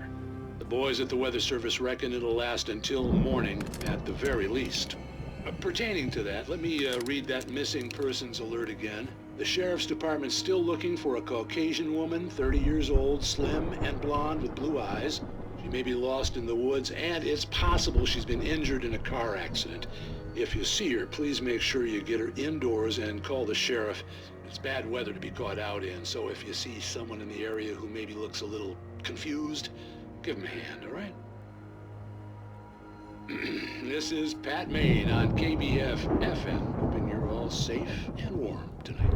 The boys at the Weather Service reckon it'll last until morning at the very least. Pertaining to that, let me read that missing persons alert again. The Sheriff's Department's still looking for a Caucasian woman, 30 years old, slim and blonde with blue eyes. She may be lost in the woods, and it's possible she's been injured in a car accident. If you see her, please make sure you get her indoors and call the sheriff. It's bad weather to be caught out in, so if you see someone in the area who maybe looks a little confused, give him a hand, all right? This is Pat Maine on KBF FM, hoping you're all safe and warm tonight.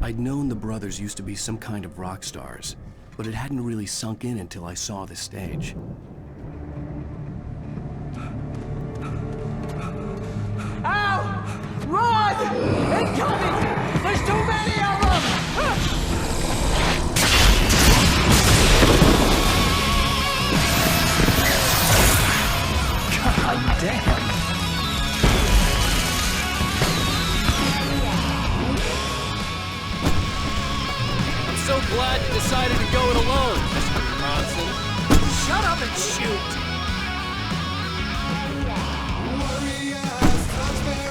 I'd known the brothers used to be some kind of rock stars, but it hadn't really sunk in until I saw the stage. Ow! Run! Incoming! There's too many of them! God damn! I'm so glad you decided to go it alone, Mr. Bronson. Shut up and shoot!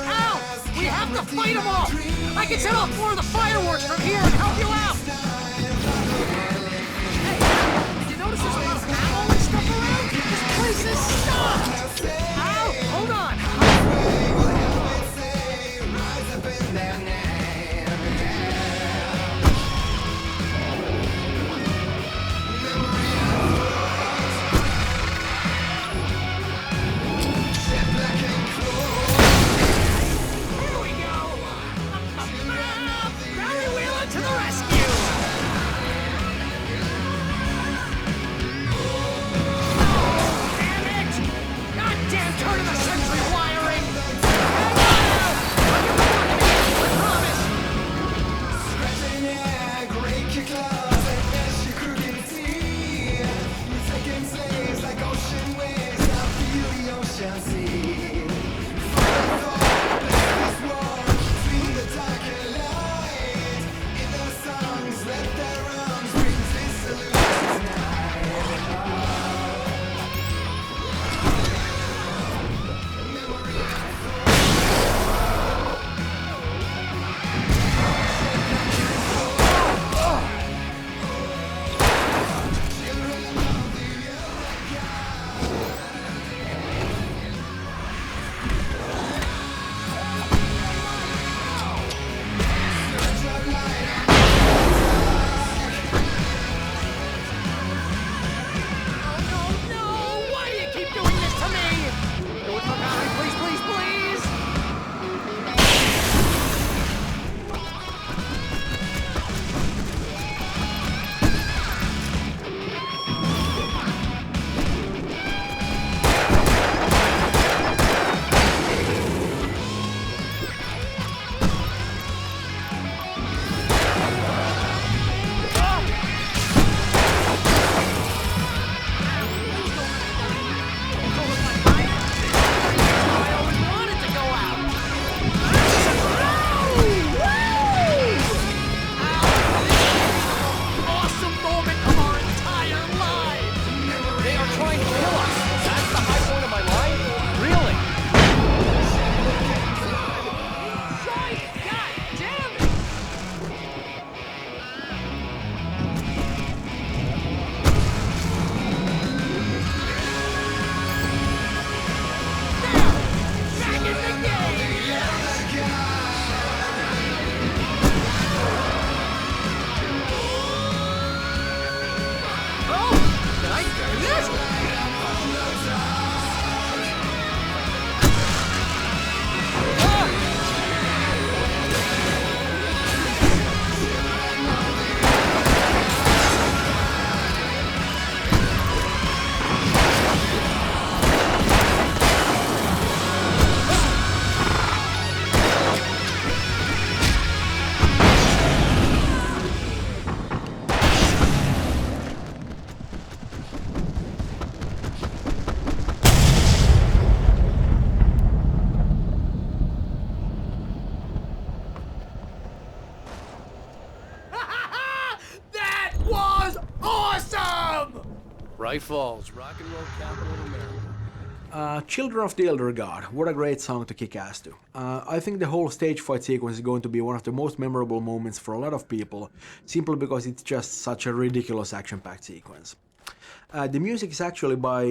Ow! We have to fight them all! I can set off more of the fireworks from here and help you out! Hey, did you notice there's a lot of ammo and stuff around? This place is stocked! Ow! Hold on! Braight Fallz, rock and roll capital of America. Children of the Elder God, what a great song to kick ass to. I think the whole stage fight sequence is going to be one of the most memorable moments for a lot of people, simply because it's just such a ridiculous action-packed sequence. The music is actually by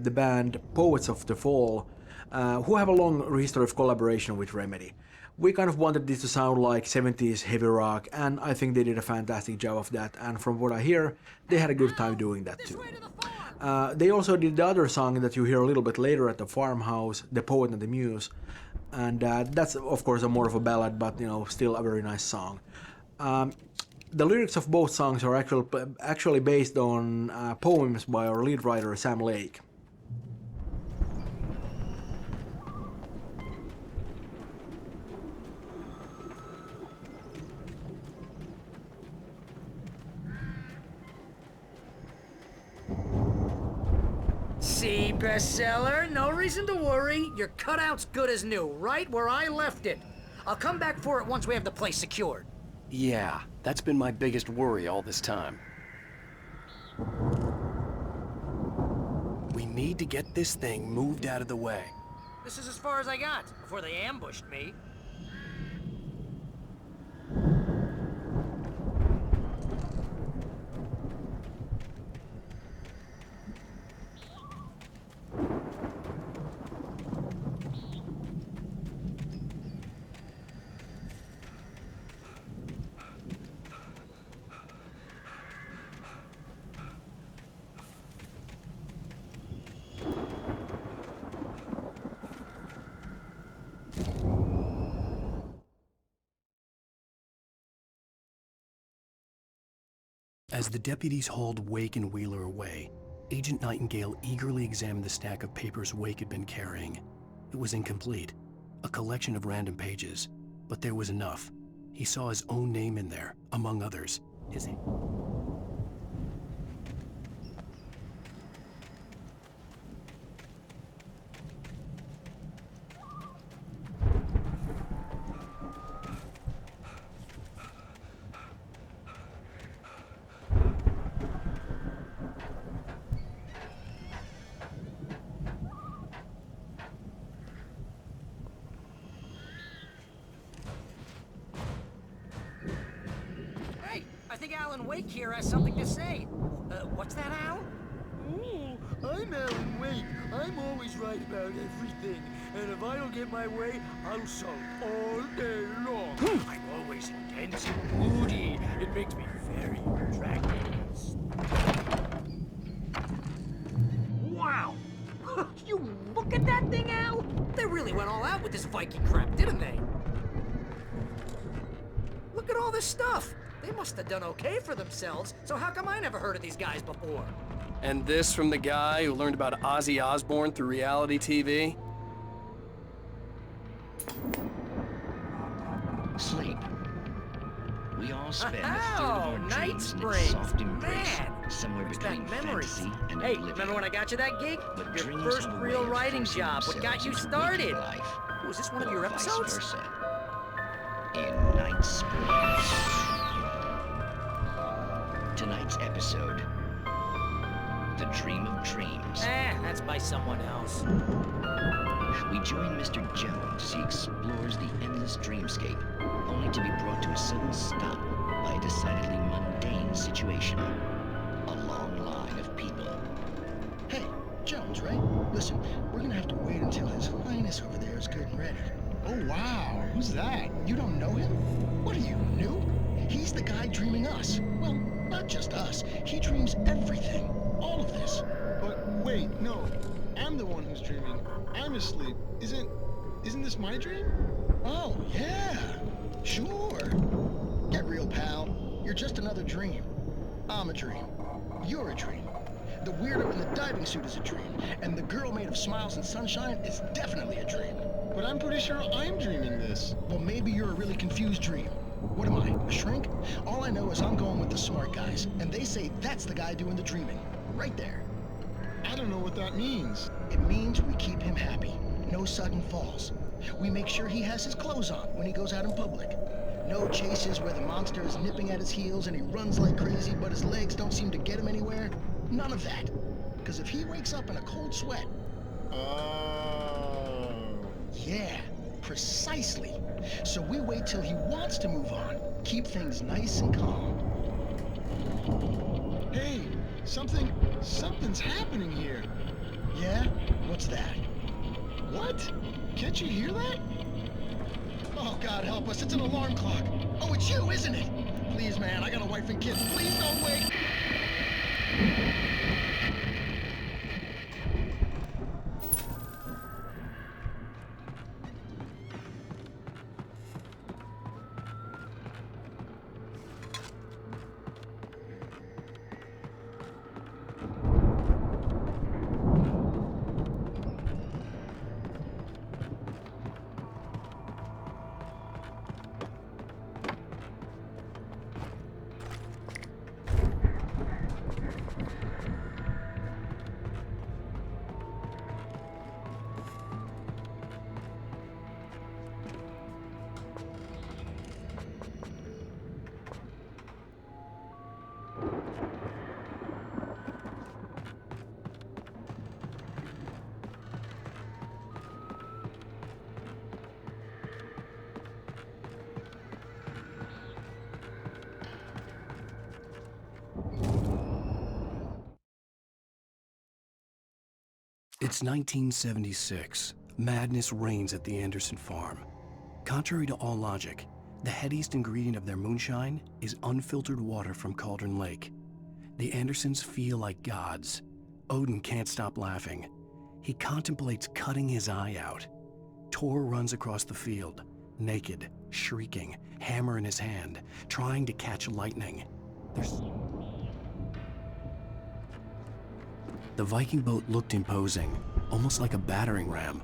the band Poets of the Fall, who have a long history of collaboration with Remedy. We kind of wanted this to sound like 70s heavy rock, and I think they did a fantastic job of that, and from what I hear, they had a good time doing that too. They also did the other song that you hear a little bit later at the farmhouse, The Poet and the Muse, and that's of course more of a ballad, but you know, still a very nice song. The lyrics of both songs are actually based on poems by our lead writer Sam Lake. See, bestseller? No reason to worry. Your cutout's good as new, right where I left it. I'll come back for it once we have the place secured. Yeah, that's been my biggest worry all this time. We need to get this thing moved out of the way. This is as far as I got before they ambushed me. As the deputies hauled Wake and Wheeler away, Agent Nightingale eagerly examined the stack of papers Wake had been carrying. It was incomplete, a collection of random pages, but there was enough. He saw his own name in there, among others. I think Alan Wake here has something to say. What's that, Al? Ooh, I'm Alan Wake. I'm always right about everything. And if I don't get my way, I'll sulk all day long. I'm always intense and moody. It makes me very attractive. Wow! You look at that thing, Al! They really went all out with this Viking crap, didn't they? Look at all this stuff! They must have done okay for themselves, so how come I never heard of these guys before? And this from the guy who learned about Ozzy Osbourne through reality TV? Sleep. We all spend a third of Oh, our Night dreams in Springs! its soft embrace, Man! somewhere Brings between back memories. fantasy and Hey, oblivion. remember when I got you that gig? But Your dreams first have a real way of writing forcing job. What got themselves you into started? waking life, Oh, is this one of or your vice episodes? versa. In Night Springs. Tonight's episode, The Dream of Dreams. That's by someone else. We join Mr. Jones as he explores the endless dreamscape, only to be brought to a sudden stop by a decidedly mundane situation. A long line of people. Hey, Jones, right? Listen, we're gonna have to wait until His Highness over there is good and ready. Oh, wow. Who's that? You don't know him? What are you, new? He's the guy dreaming us. Well, not just us. He dreams everything. All of this. But wait, no. I'm the one who's dreaming. I'm asleep. Isn't this my dream? Oh, yeah. Sure. Get real, pal. You're just another dream. I'm a dream. You're a dream. The weirdo in the diving suit is a dream. And the girl made of smiles and sunshine is definitely a dream. But I'm pretty sure I'm dreaming this. Well, maybe you're a really confused dream. What am I, a shrink? All I know is I'm going with the smart guys, and they say that's the guy doing the dreaming. Right there. I don't know what that means. It means we keep him happy. No sudden falls. We make sure he has his clothes on when he goes out in public. No chases where the monster is nipping at his heels and he runs like crazy, but his legs don't seem to get him anywhere. None of that. Because if he wakes up in a cold sweat... Yeah, precisely. So we wait till he wants to move on. Keep things nice and calm. Hey, something's happening here. Yeah? What's that? What? Can't you hear that? Oh, God help us, it's an alarm clock. Oh, it's you, isn't it? Please, man, I got a wife and kids. Please don't wait. It's 1976. Madness reigns at the Anderson farm. Contrary to all logic, the headiest ingredient of their moonshine is unfiltered water from Cauldron Lake. The Andersons feel like gods. Odin can't stop laughing. He contemplates cutting his eye out. Tor runs across the field, naked, shrieking, hammer in his hand, trying to catch lightning. The Viking boat looked imposing, almost like a battering ram.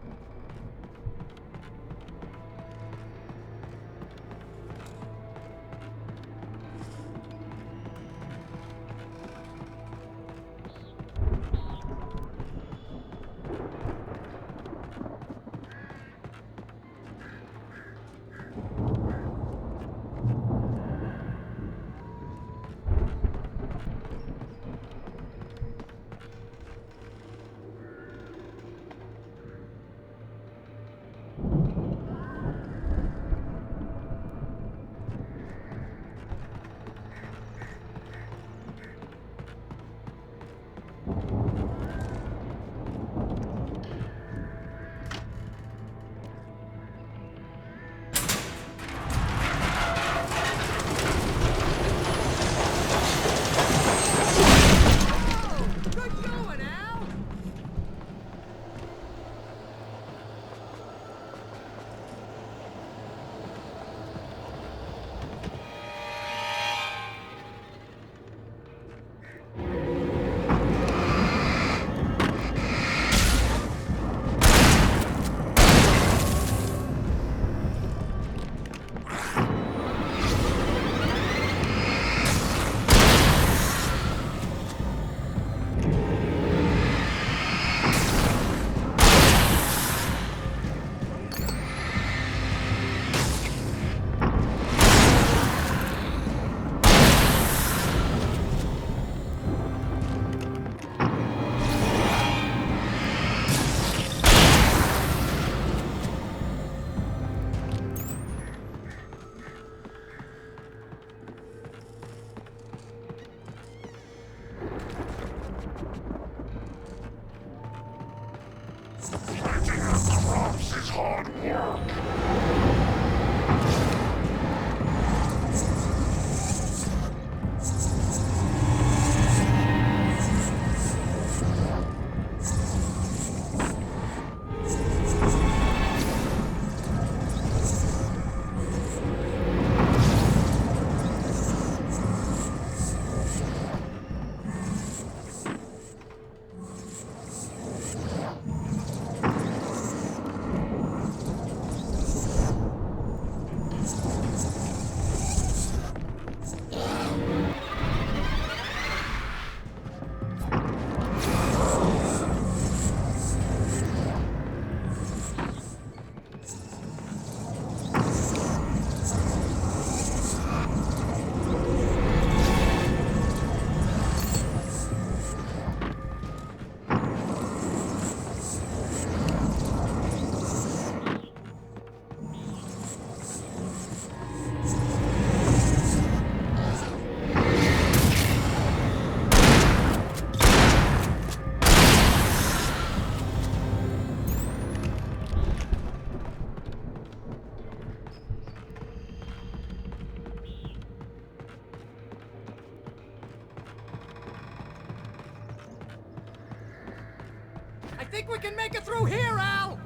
I think we can make it through here, Al!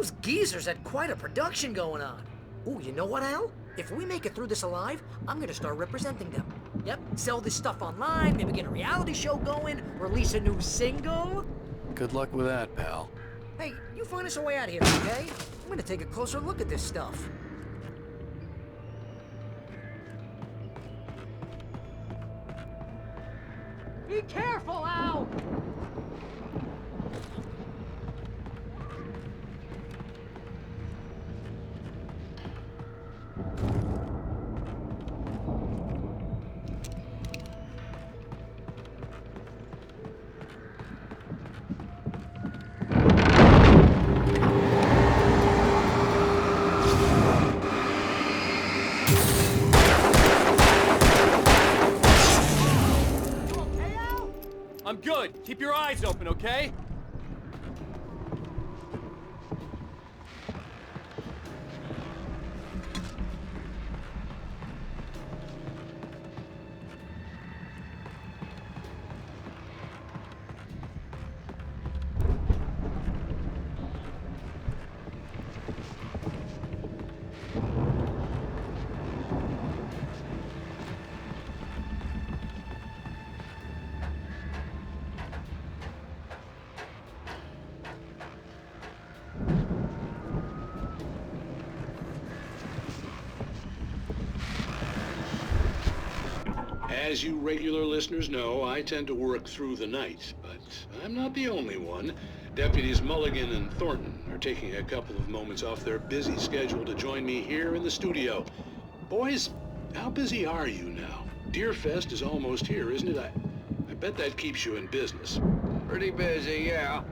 Those geezers had quite a production going on. Ooh, you know what, Al? If we make it through this alive, I'm gonna start representing them. Yep, sell this stuff online, maybe get a reality show going, release a new single. Good luck with that, pal. Hey, you find us a way out of here, okay? I'm gonna take a closer look at this stuff. Be careful, Al! I'm good. Keep your eyes open, okay? As you regular listeners know, I tend to work through the night, but I'm not the only one. Deputies Mulligan and Thornton are taking a couple of moments off their busy schedule to join me here in the studio. Boys, how busy are you now? Deerfest is almost here, isn't it? I bet that keeps you in business. Pretty busy, yeah.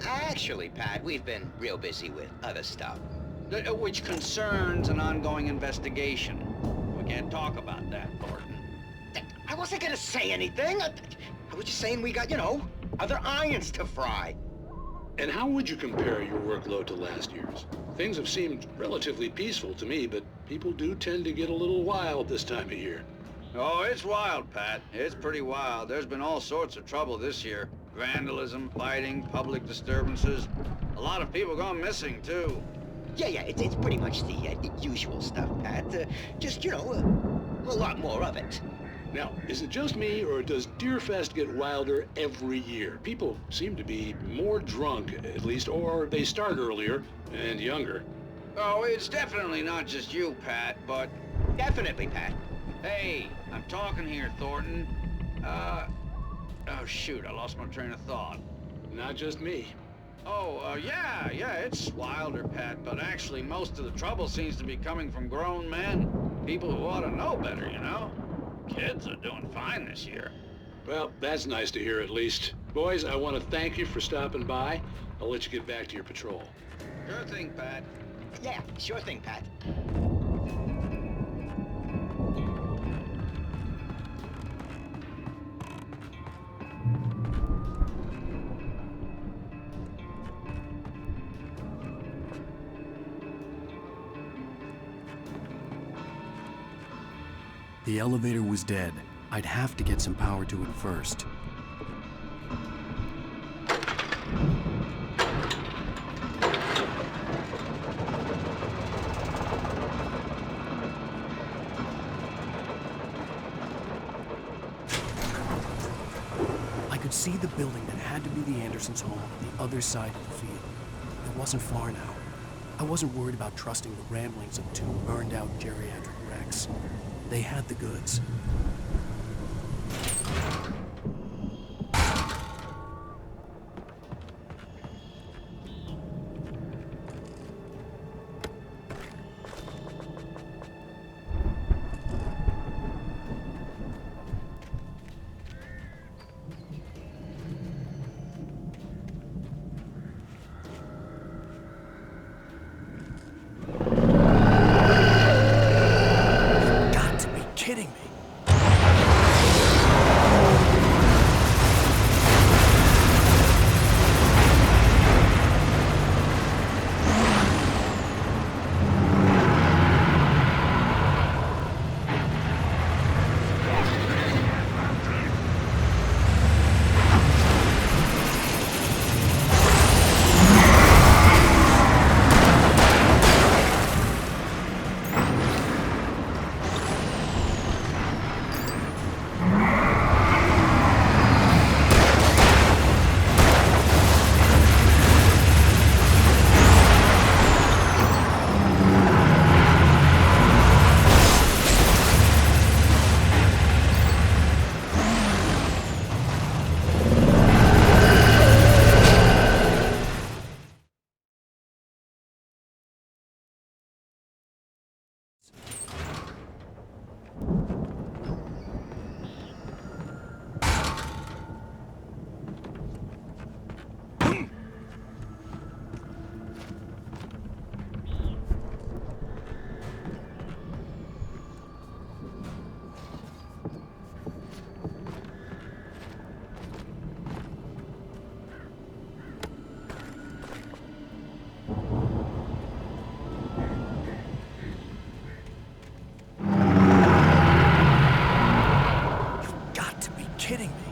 Actually, Pat, we've been real busy with other stuff, which concerns an ongoing investigation. We can't talk about that, Thornton. I wasn't gonna say anything. I was just saying we got, other irons to fry. And how would you compare your workload to last year's? Things have seemed relatively peaceful to me, but people do tend to get a little wild this time of year. Oh, it's wild, Pat. It's pretty wild. There's been all sorts of trouble this year. Vandalism, fighting, public disturbances. A lot of people gone missing, too. Yeah, it's pretty much the usual stuff, Pat. Just, a lot more of it. Now, is it just me, or does Deerfest get wilder every year? People seem to be more drunk, at least, or they start earlier and younger. Oh, it's definitely not just you, Pat, but... Definitely, Pat. Hey, I'm talking here, Thornton. Oh, shoot, I lost my train of thought. Not just me. Oh, yeah, it's wilder, Pat, but actually most of the trouble seems to be coming from grown men. People who ought to know better, Kids are doing fine this year. Well, that's nice to hear at least. Boys, I want to thank you for stopping by. I'll let you get back to your patrol. Sure thing, Pat. Yeah, sure thing, Pat. The elevator was dead. I'd have to get some power to it first. I could see the building that had to be the Andersons' home on the other side of the field. It wasn't far now. I wasn't worried about trusting the ramblings of two burned-out geriatric wrecks. They had the goods. Kidding me. kidding me?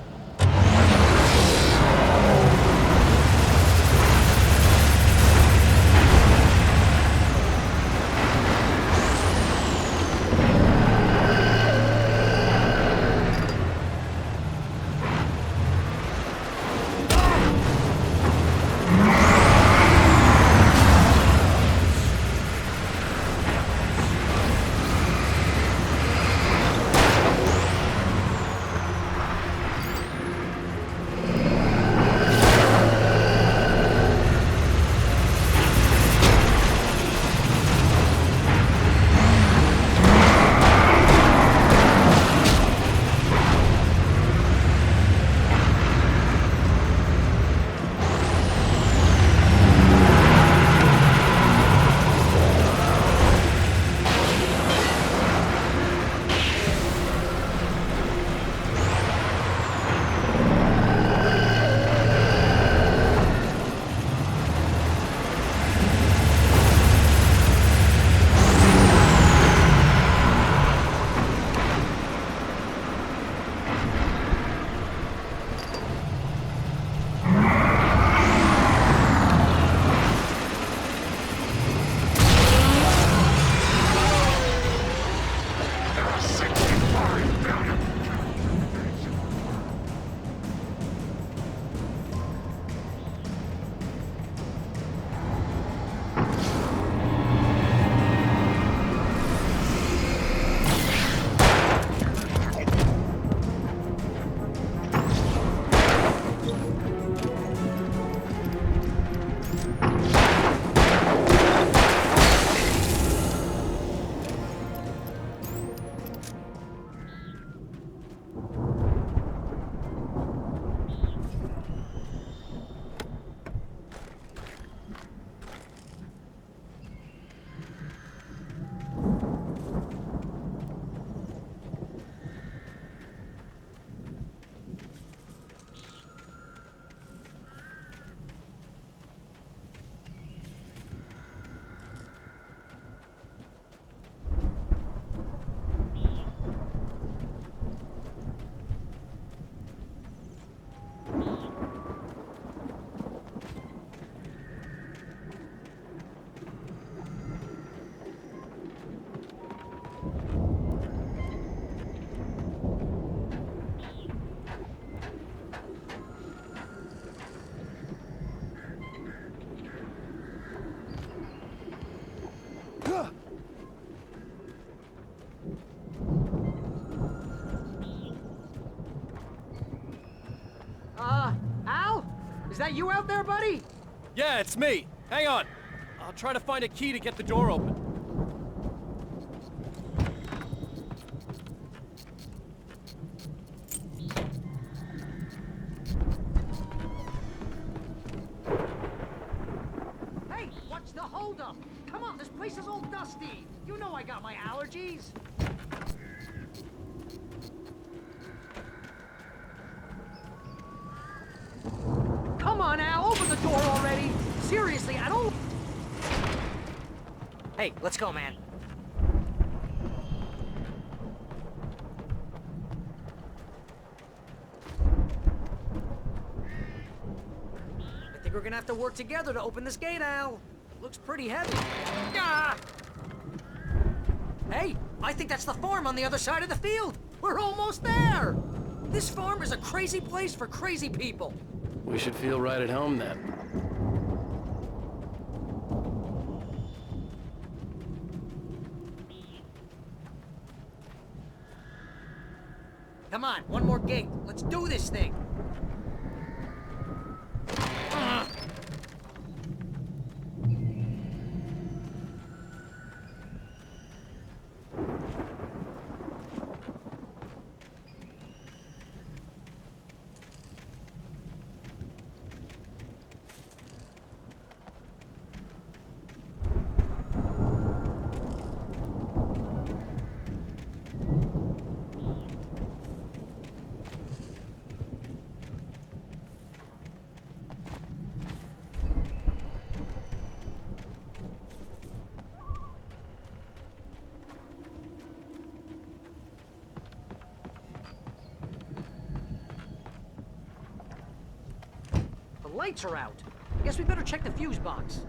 Al? Is that you out there, buddy? Yeah, it's me. Hang on. I'll try to find a key to get the door open. Hey, what's the holdup? Come on, this place is all dusty. You know I got my allergies. Come on, Al, open the door already. Seriously, I don't... Hey, let's go, man. I think we're gonna have to work together to open this gate, Al. Looks pretty heavy. Ah! Hey, I think that's the farm on the other side of the field. We're almost there. This farm is a crazy place for crazy people. We should feel right at home then. Come on, one more gate. Let's do this thing. lights are out. Guess we better check the fuse box.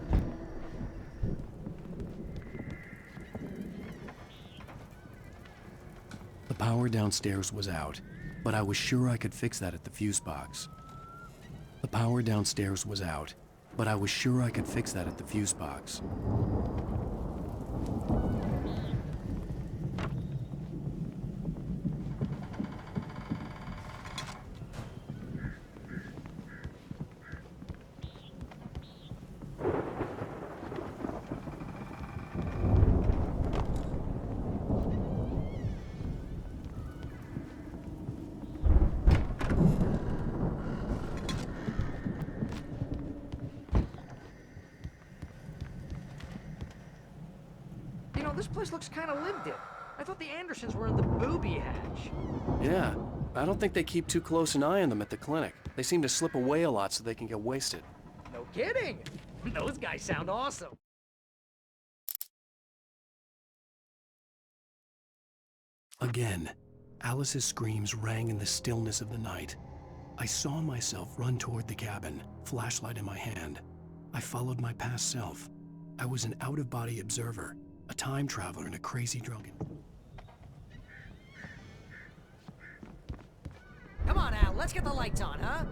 The power downstairs was out, but I was sure I could fix that at the fuse box. The power downstairs was out, but I was sure I could fix that at the fuse box. This place looks kind of lived in. I thought the Andersons were in the booby hatch. Yeah, I don't think they keep too close an eye on them at the clinic. They seem to slip away a lot so they can get wasted. No kidding. Those guys sound awesome. Again, Alice's screams rang in the stillness of the night. I saw myself run toward the cabin, flashlight in my hand. I followed my past self. I was an out-of-body observer, a time traveler and a crazy drunken. Come on, Al, let's get the lights on, huh?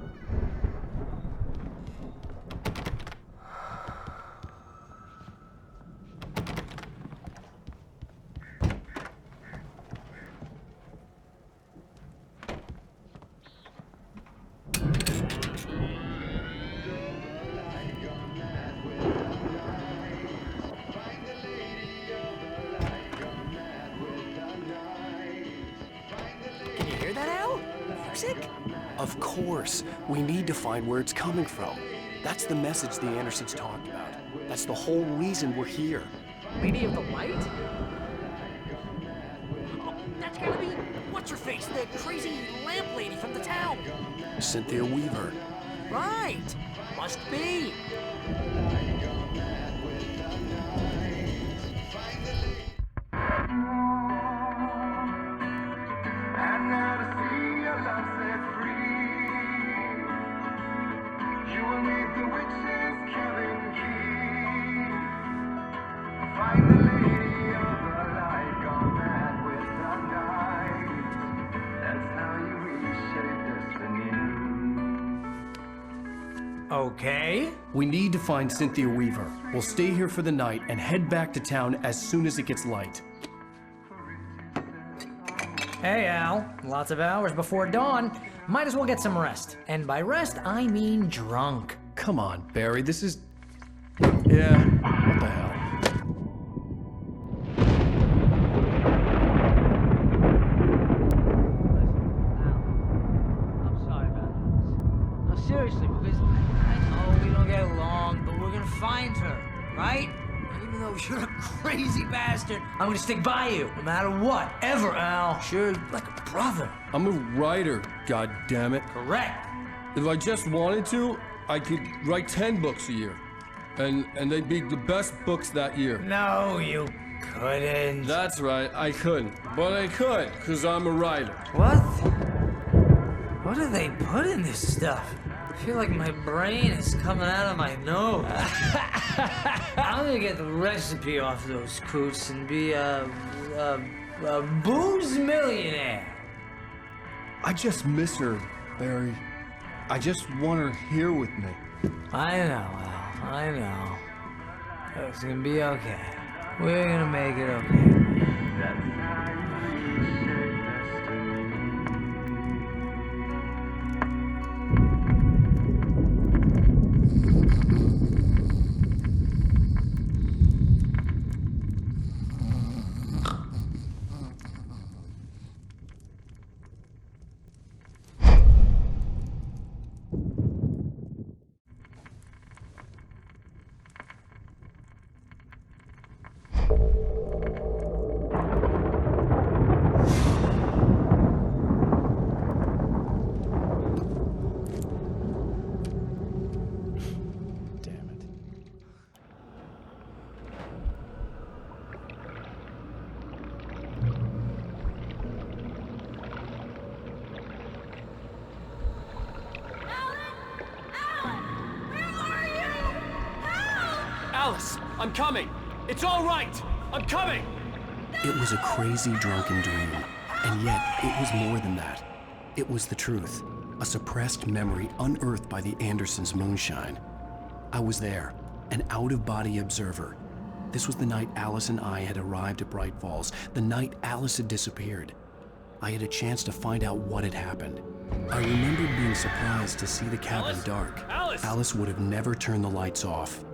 Of course. We need to find where it's coming from. That's the message the Andersons talked about. That's the whole reason we're here. Lady of the Light? Oh, that's gotta be... What's-her-face? The crazy lamp lady from the town. Cynthia Weaver. Right. Must be. Okay. We need to find Cynthia Weaver. We'll stay here for the night and head back to town as soon as it gets light. Hey, Al. Lots of hours before dawn. Might as well get some rest. And by rest, I mean drunk. Come on, Barry, this is... Yeah, what the hell? Seriously, because I know we don't get along, but we're gonna find her, right? And even though you're a crazy bastard, I'm gonna stick by you, no matter what, ever, Al. Sure, like a brother. I'm a writer, goddammit. Correct. If I just wanted to, I could write 10 books a year. And they'd be the best books that year. No, you couldn't. That's right, I couldn't. But I could, because I'm a writer. What? What do they put in this stuff? I feel like my brain is coming out of my nose. I'm gonna get the recipe off those coots and be a booze millionaire. I just miss her, Barry. I just want her here with me. I know, Al. I know. It's gonna be okay. We're gonna make it okay. Alice, I'm coming! It's all right! I'm coming! It was a crazy, drunken dream, and yet it was more than that. It was the truth, a suppressed memory unearthed by the Andersons' moonshine. I was there, an out-of-body observer. This was the night Alice and I had arrived at Braight Fölz, the night Alice had disappeared. I had a chance to find out what had happened. I remembered being surprised to see the cabin dark. Alice would have never turned the lights off.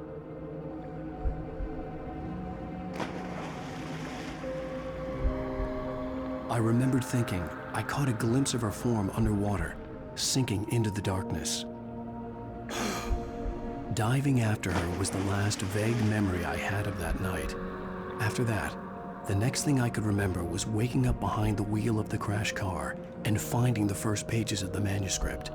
I remembered thinking I caught a glimpse of her form underwater, sinking into the darkness. Diving after her was the last vague memory I had of that night. After that, the next thing I could remember was waking up behind the wheel of the crashed car and finding the first pages of the manuscript.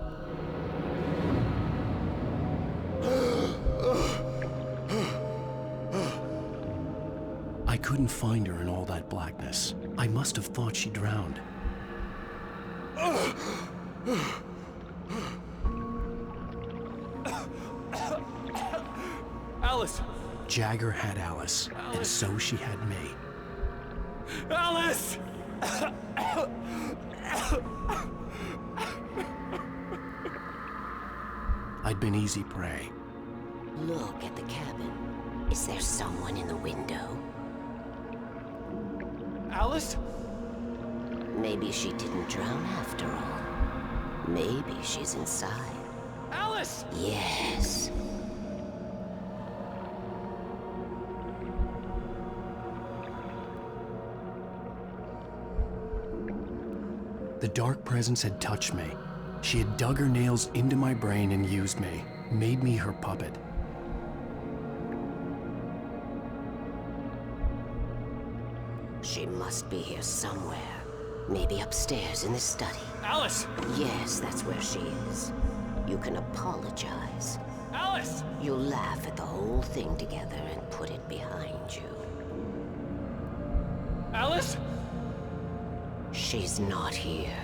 I couldn't find her in all that blackness. I must have thought she drowned. Alice! Jagger had Alice, and so she had me. Alice! I'd been easy prey. Look at the cabin. Is there someone in the window? Alice? Maybe she didn't drown after all. Maybe she's inside. Alice! Yes. The dark presence had touched me. She had dug her nails into my brain and used me, made me her puppet. She must be here somewhere. Maybe upstairs in the study. Alice! Yes, that's where she is. You can apologize. Alice! You'll laugh at the whole thing together and put it behind you. Alice? She's not here.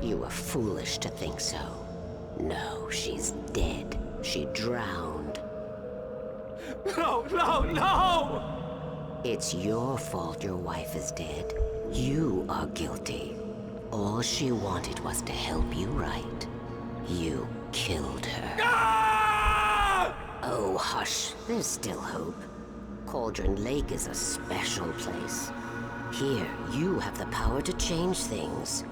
You were foolish to think so. No, she's dead. She drowned. No, no, no! It's your fault your wife is dead. You are guilty. All she wanted was to help you right. You killed her. Ah! Oh, hush. There's still hope. Cauldron Lake is a special place. Here, you have the power to change things.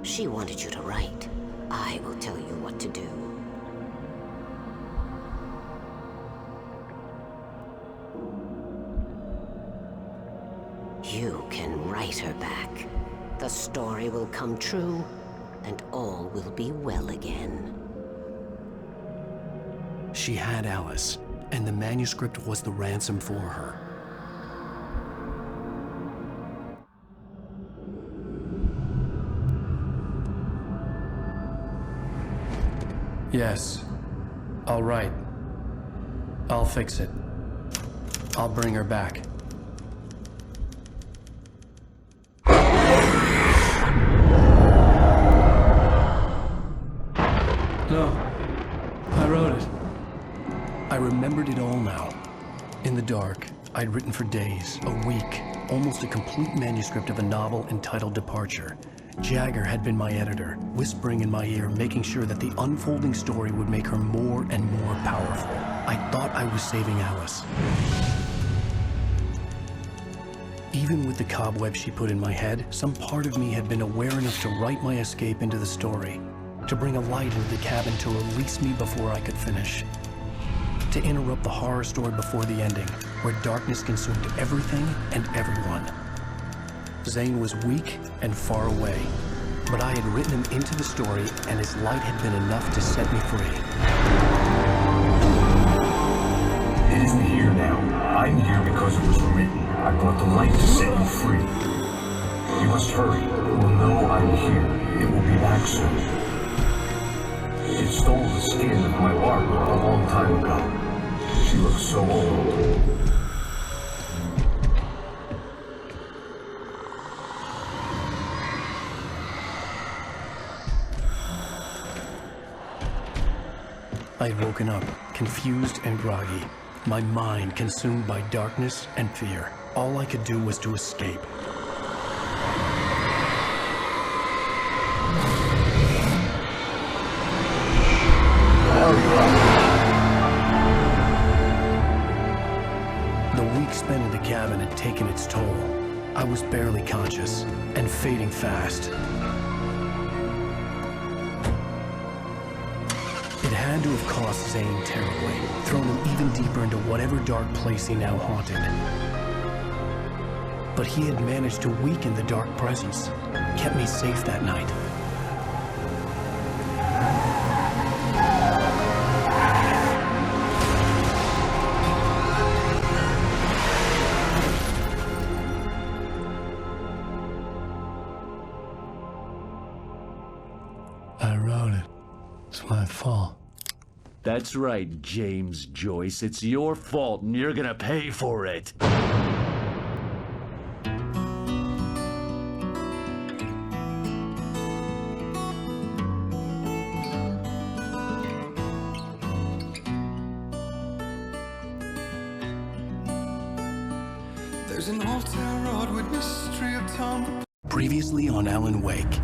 She wanted you to write. I will tell you what to do. You can write her back. The story will come true, and all will be well again. She had Alice, and the manuscript was the ransom for her. Yes. All right. I'll fix it. I'll bring her back. No. I wrote it. I remembered it all now. In the dark, I'd written for days, a week, almost a complete manuscript of a novel entitled Departure. Jagger had been my editor, whispering in my ear, making sure that the unfolding story would make her more and more powerful. I thought I was saving Alice. Even with the cobwebs she put in my head, some part of me had been aware enough to write my escape into the story, to bring a light into the cabin to release me before I could finish, to interrupt the horror story before the ending, where darkness consumed everything and everyone. Zane was weak and far away, but I had written him into the story, and his light had been enough to set me free. It isn't here now. I'm here because it was written. I brought the light to set you free. You must hurry. It will know I'm here. It will be back soon. It stole the skin of my wife a long time ago. She looks so old. I had woken up, confused and groggy. My mind consumed by darkness and fear. All I could do was to escape. The week spent in the cabin had taken its toll. I was barely conscious and fading fast. It had to have cost Zane terribly, thrown him even deeper into whatever dark place he now haunted. But he had managed to weaken the dark presence, kept me safe that night. I wrote it. It's my fault. That's right, James Joyce. It's your fault, and you're gonna pay for it. Previously on Alan Wake.